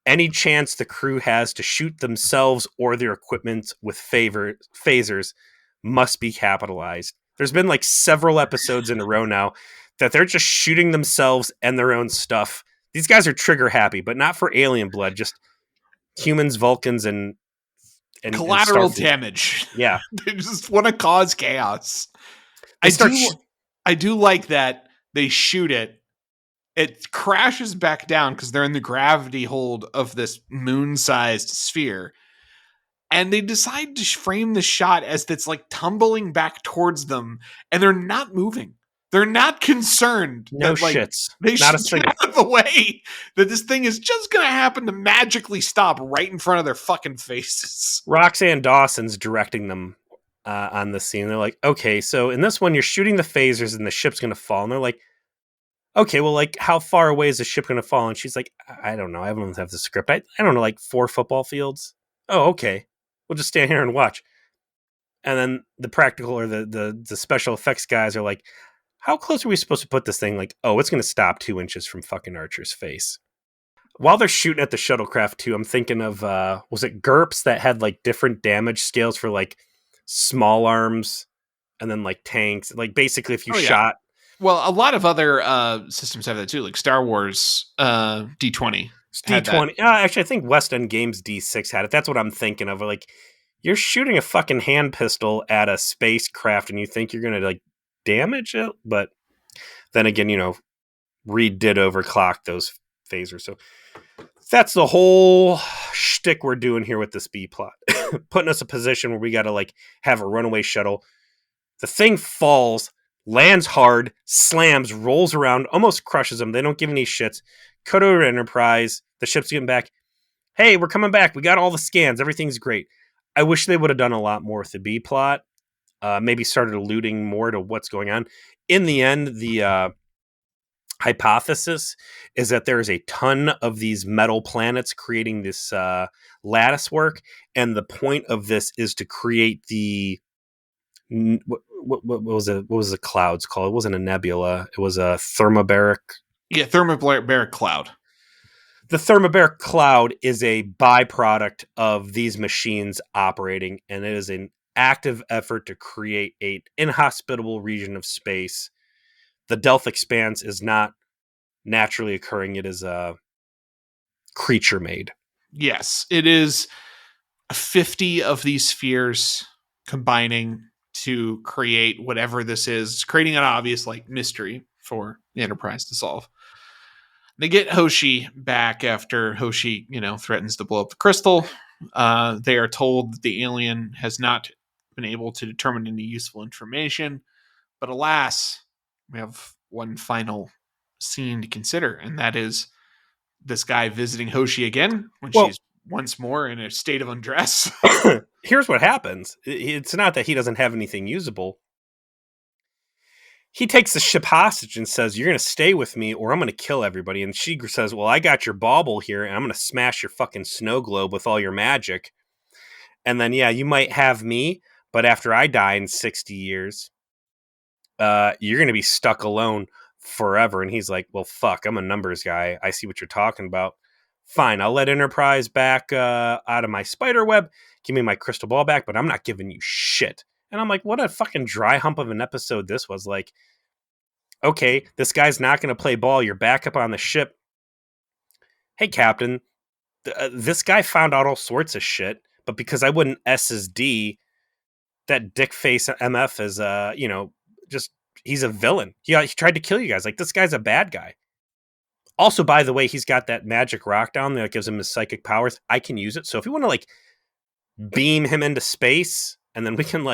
any chance the crew has to shoot themselves or their equipment with phasers must be capitalized. There's been like several episodes in a row now that they're just shooting themselves and their own stuff. These guys are trigger happy, but not for alien blood, just humans, Vulcans, and collateral damage. Yeah. They just want to cause chaos. I do like that they shoot it. It crashes back down because they're in the gravity hold of this moon-sized sphere. And they decide to frame the shot as it's like tumbling back towards them, and they're not moving. They're not concerned. No that, like, shits. They not should get out of the way that this thing is just going to happen to magically stop right in front of their fucking faces. Roxanne Dawson's directing them on the scene. They're like, okay, so in this one, you're shooting the phasers and the ship's going to fall. And they're like, okay, well, like, how far away is the ship going to fall? And she's like, I don't know. I don't have the script. I don't know, like 4 football fields. Oh, okay. We'll just stand here and watch. And then the practical or the special effects guys are like, how close are we supposed to put this thing? Like, oh, it's going to stop 2 inches from fucking Archer's face. While they're shooting at the shuttlecraft too, I'm thinking of, was it GURPS that had like different damage scales for like small arms and then like tanks? Like basically if you shot. Well, a lot of other systems have that too, like Star Wars D20. D20. Actually, I think West End Games D6 had it. That's what I'm thinking of. Like, you're shooting a fucking hand pistol at a spacecraft and you think you're going to like damage it, but then again, Reed did overclock those phasers. So that's the whole shtick we're doing here with this B plot. Putting us in a position where we got to have a runaway shuttle. The thing falls, lands hard, slams, rolls around, almost crushes them. They don't give any shits. Cut over to Enterprise. The ship's getting back. Hey, we're coming back. We got all the scans. Everything's great. I wish they would have done a lot more with the B plot. Maybe started alluding more to what's going on. In the end, the hypothesis is that there is a ton of these metal planets creating this lattice work, and the point of this is to create the what was it? What was the clouds called? It wasn't a nebula. It was a thermobaric. Yeah, thermobaric cloud. The thermobaric cloud is a byproduct of these machines operating, and it is an active effort to create an inhospitable region of space. The Delph Expanse is not naturally occurring. It is a creature made. Yes, it is 50 of these spheres combining to create whatever this is, creating an obvious mystery for the Enterprise to solve. They get Hoshi back after Hoshi, threatens to blow up the crystal. They are told that the alien has not been able to determine any useful information. But alas, we have one final scene to consider, and that is this guy visiting Hoshi again when she's once more in a state of undress. Here's what happens. It's not that he doesn't have anything usable. He takes the ship hostage and says, you're going to stay with me or I'm going to kill everybody. And she says, well, I got your bauble here and I'm going to smash your fucking snow globe with all your magic. And then, yeah, you might have me, but after I die in 60 years, you're going to be stuck alone forever. And he's like, well, fuck, I'm a numbers guy. I see what you're talking about. Fine, I'll let Enterprise back out of my spider web. Give me my crystal ball back, but I'm not giving you shit. And I'm like, what a fucking dry hump of an episode this was. Like, okay, this guy's not going to play ball. You're back up on the ship. Hey, Captain, this guy found out all sorts of shit, but because I wouldn't SSD, that dickface MF is, just, he's a villain. He tried to kill you guys. Like, this guy's a bad guy. Also, by the way, he's got that magic rock down there that gives him his psychic powers. I can use it. So if you want to, beam him into space, and then we can,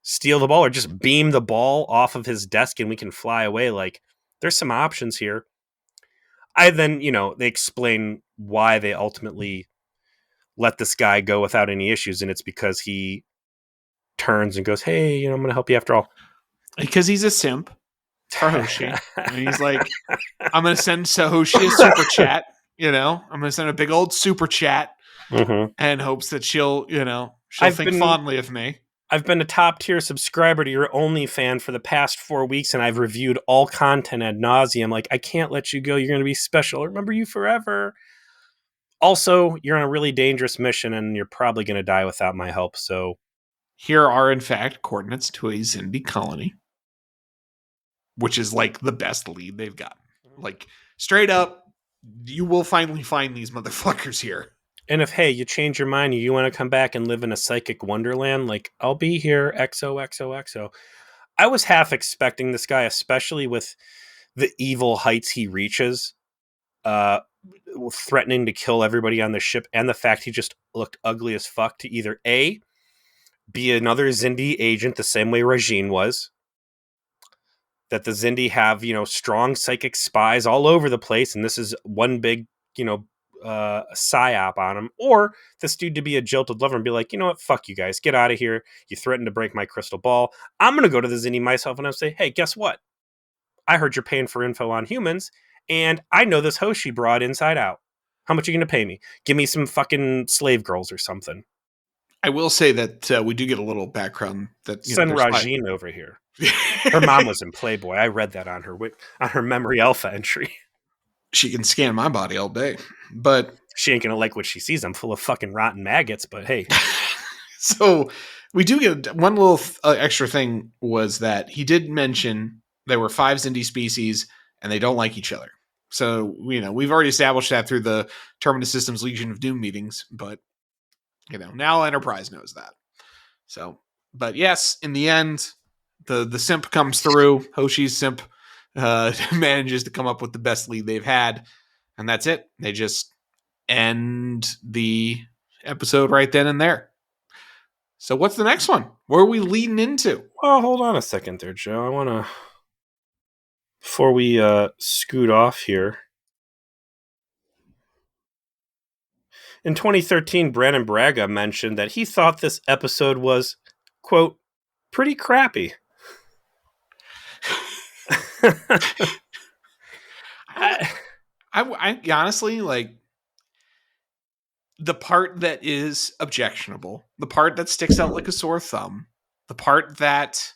steal the ball or just beam the ball off of his desk and we can fly away. There's some options here. They explain why they ultimately let this guy go without any issues. And it's because he turns and goes, hey, I'm going to help you after all. Because he's a simp for Hoshi. And he's like, I'm going to send Hoshi a super chat. I'm going to send a big old super chat and hopes that she'll think fondly of me. I've been a top tier subscriber to your OnlyFans for the past 4 weeks, and I've reviewed all content ad nauseum. I can't let you go. You're going to be special. I remember you forever. Also, you're on a really dangerous mission, and you're probably going to die without my help. So, here are, in fact, coordinates to a Xindi colony, which is the best lead they've got. Straight up, you will finally find these motherfuckers here. And if, hey, you change your mind and you want to come back and live in a psychic wonderland, I'll be here, XOXOXO. I was half expecting this guy, especially with the evil heights he reaches, threatening to kill everybody on the ship, and the fact he just looked ugly as fuck, to either A, be another Xindi agent the same way Regine was, that the Xindi have, strong psychic spies all over the place, and this is one big, psyop on him, or this dude to be a jilted lover and be like, you know what, fuck you guys, get out of here. You threatened to break my crystal ball. I'm gonna go to the Xindi myself and I'll say, hey, guess what? I heard you're paying for info on humans, and I know this Hoshi broad inside out. How much are you gonna pay me? Give me some fucking slave girls or something. I will say that we do get a little background that send Regine over here. Her mom was in Playboy. I read that on her memory alpha entry. She can scan my body all day, but she ain't gonna like what she sees. I'm full of fucking rotten maggots, but hey. So we do get one little extra thing, was that he did mention there were 5 Xindi species and they don't like each other. So, we've already established that through the Terminus Systems Legion of Doom meetings, but now Enterprise knows that. So, but yes, in the end, the simp comes through. Hoshi's simp manages to come up with the best lead they've had, and that's it. They just end the episode right then and there. So what's the next one? Where are we leading into? Well, hold on a second there, Joe. I want to, before we scoot off here. In 2013, Brandon Braga mentioned that he thought this episode was, quote, pretty crappy. I honestly, like, the part that is objectionable, the part that sticks out like a sore thumb, the part that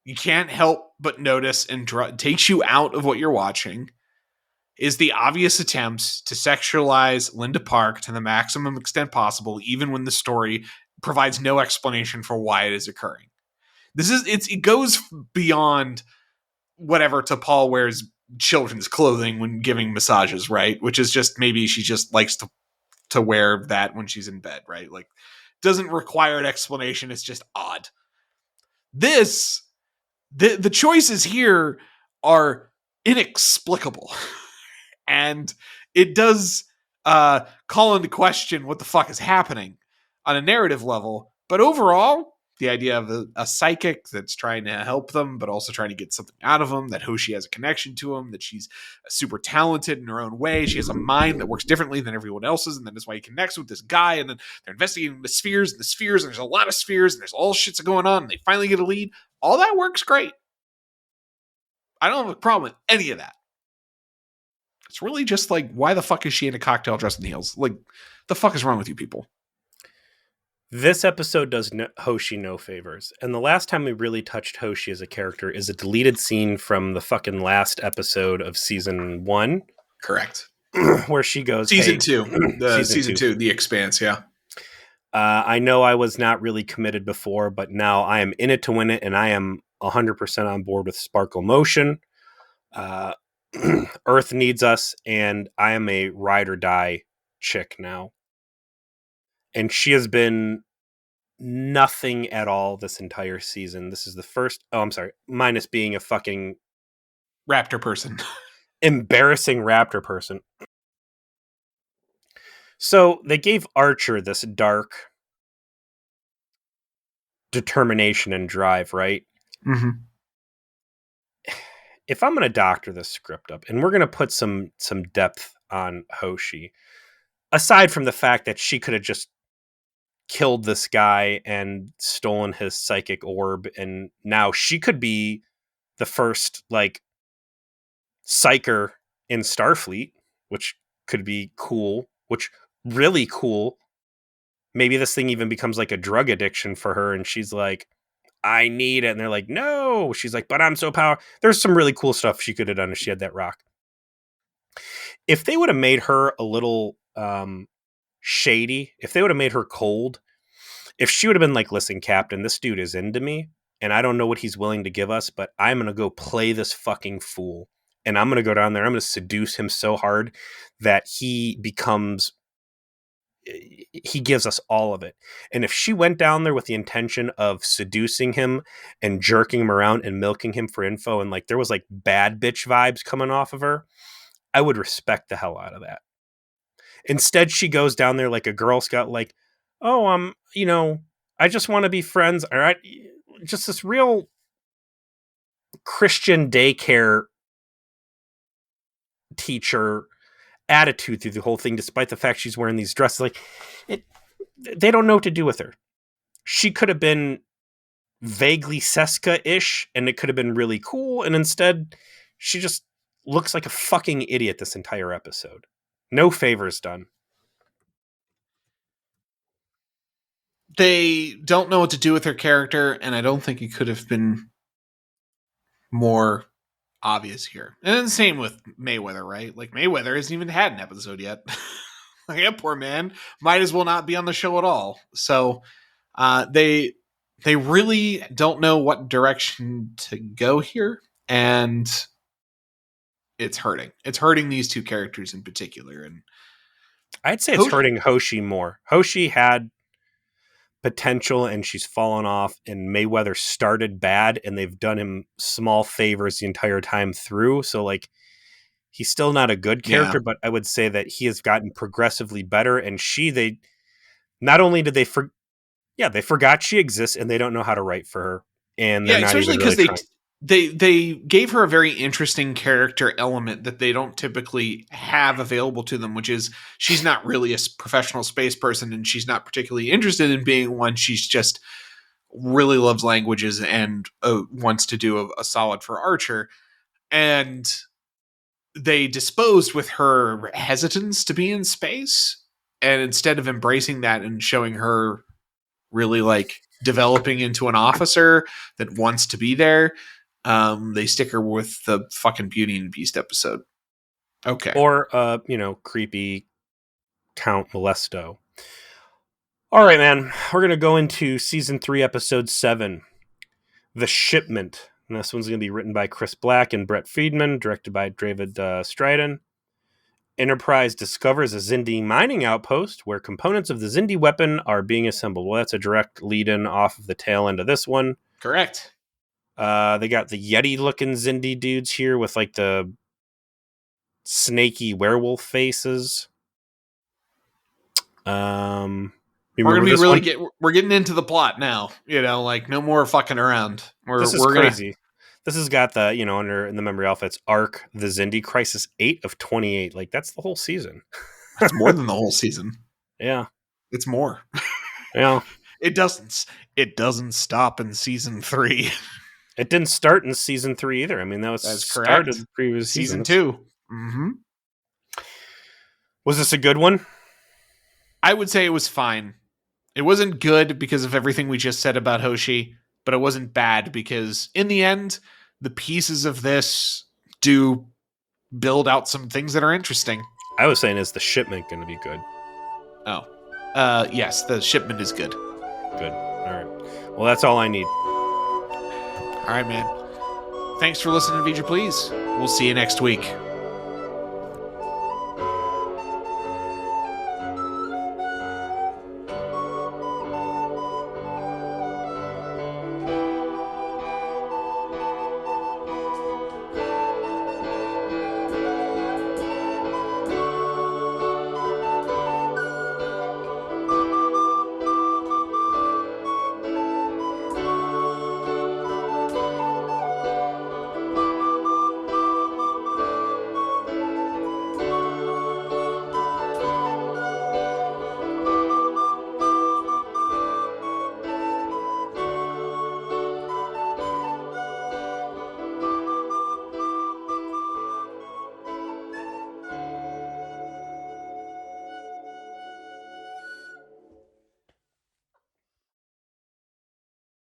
you can't help but notice and takes you out of what you're watching, is the obvious attempts to sexualize Linda Park to the maximum extent possible, even when the story provides no explanation for why it is occurring. It goes beyond whatever T'Pol wears children's clothing when giving massages, right? Which is just, maybe she just likes to wear that when she's in bed, right? Like, doesn't require an explanation. It's just odd. The choices here are inexplicable. And it does call into question what the fuck is happening on a narrative level. But overall, the idea of a psychic that's trying to help them, but also trying to get something out of them, that Hoshi has a connection to him, that she's super talented in her own way. She has a mind that works differently than everyone else's, and that's why he connects with this guy. And then they're investigating the spheres, and there's a lot of spheres, and there's all shits going on, and they finally get a lead. All that works great. I don't have a problem with any of that. It's really just like, why the fuck is she in a cocktail dress and heels? Like, the fuck is wrong with you people? This episode does Hoshi no favors. And the last time we really touched Hoshi as a character is a deleted scene from the fucking last episode of season 1. Correct. Where she goes, season 2. Season 2, The Expanse, yeah. I know I was not really committed before, but now I am in it to win it, and I am 100% on board with Sparkle Motion. Earth needs us, and I am a ride or die chick now. And she has been nothing at all this entire season. This is the first, minus being a fucking raptor person. Embarrassing raptor person. So they gave Archer this dark determination and drive, right? Mm-hmm. If I'm going to doctor this script up, and we're going to put some depth on Hoshi, aside from the fact that she could have just killed this guy and stolen his psychic orb, and now she could be the first, like, psyker in Starfleet, which could be cool, which really cool. Maybe this thing even becomes like a drug addiction for her, and she's like, I need it. And they're like, no. She's like, but I'm so powerful. There's some really cool stuff she could have done if she had that rock. If they would have made her a little shady, if they would have made her cold, if she would have been like, listen, Captain, this dude is into me, and I don't know what he's willing to give us, but I'm going to go play this fucking fool. And I'm going to go down there. I'm going to seduce him so hard that he gives us all of it. And if she went down there with the intention of seducing him and jerking him around and milking him for info, and like there was like bad bitch vibes coming off of her, I would respect the hell out of that. Instead, she goes down there like a Girl Scout, like, oh, I just want to be friends. All right. Just this real Christian daycare teacher attitude through the whole thing, despite the fact she's wearing these dresses. Like, they don't know what to do with her. She could have been vaguely Seska-ish, and it could have been really cool, and instead she just looks like a fucking idiot this entire episode. No favors done. They don't know what to do with her character, and I don't think it could have been more obvious here. And the same with Mayweather, right? Like, Mayweather hasn't even had an episode yet. Like, yeah, poor man might as well not be on the show at all. So they really don't know what direction to go here, and it's hurting. It's hurting these two characters in particular. And I'd say it's hurting Hoshi more. Hoshi had potential and she's fallen off, and Mayweather started bad and they've done him small favors the entire time through. So like he's still not a good Yeah. character, but I would say that he has gotten progressively better. And they not only did they they forgot she exists and they don't know how to write for her, and they're Yeah, not especially even really because trying. they gave her a very interesting character element that they don't typically have available to them, which is she's not really a professional space person and she's not particularly interested in being one. She's just really loves languages and wants to do a solid for Archer. And they disposed with her hesitance to be in space. And instead of embracing that and showing her really like developing into an officer that wants to be there, they stick her with the fucking Beauty and the Beast episode. Okay. Or creepy Count Molesto. All right, man. We're gonna go into season 3, episode 7, The Shipment. And this one's gonna be written by Chris Black and Brett Friedman, directed by David Stryden. Enterprise discovers a Xindi mining outpost where components of the Xindi weapon are being assembled. Well, that's a direct lead-in off of the tail end of this one. Correct. They got the Yeti-looking Xindi dudes here with like the snaky werewolf faces. We're gonna be really we're getting into the plot now. Like no more fucking around. This is crazy. This has got the under in the memory alpha. It's Arc the Xindi Crisis 8 of 28. Like that's the whole season. That's more than the whole season. Yeah, it's more. Yeah, it doesn't stop in season 3. It didn't start in season 3 either. I mean, that's started the previous season 2. Mm-hmm. Was this a good one? I would say it was fine. It wasn't good because of everything we just said about Hoshi, but it wasn't bad because in the end, the pieces of this do build out some things that are interesting. I was saying, is the shipment going to be good? Oh. Yes, the shipment is good. Good. All right. Well, that's all I need. All right, man. Thanks for listening to Feature Please. We'll see you next week.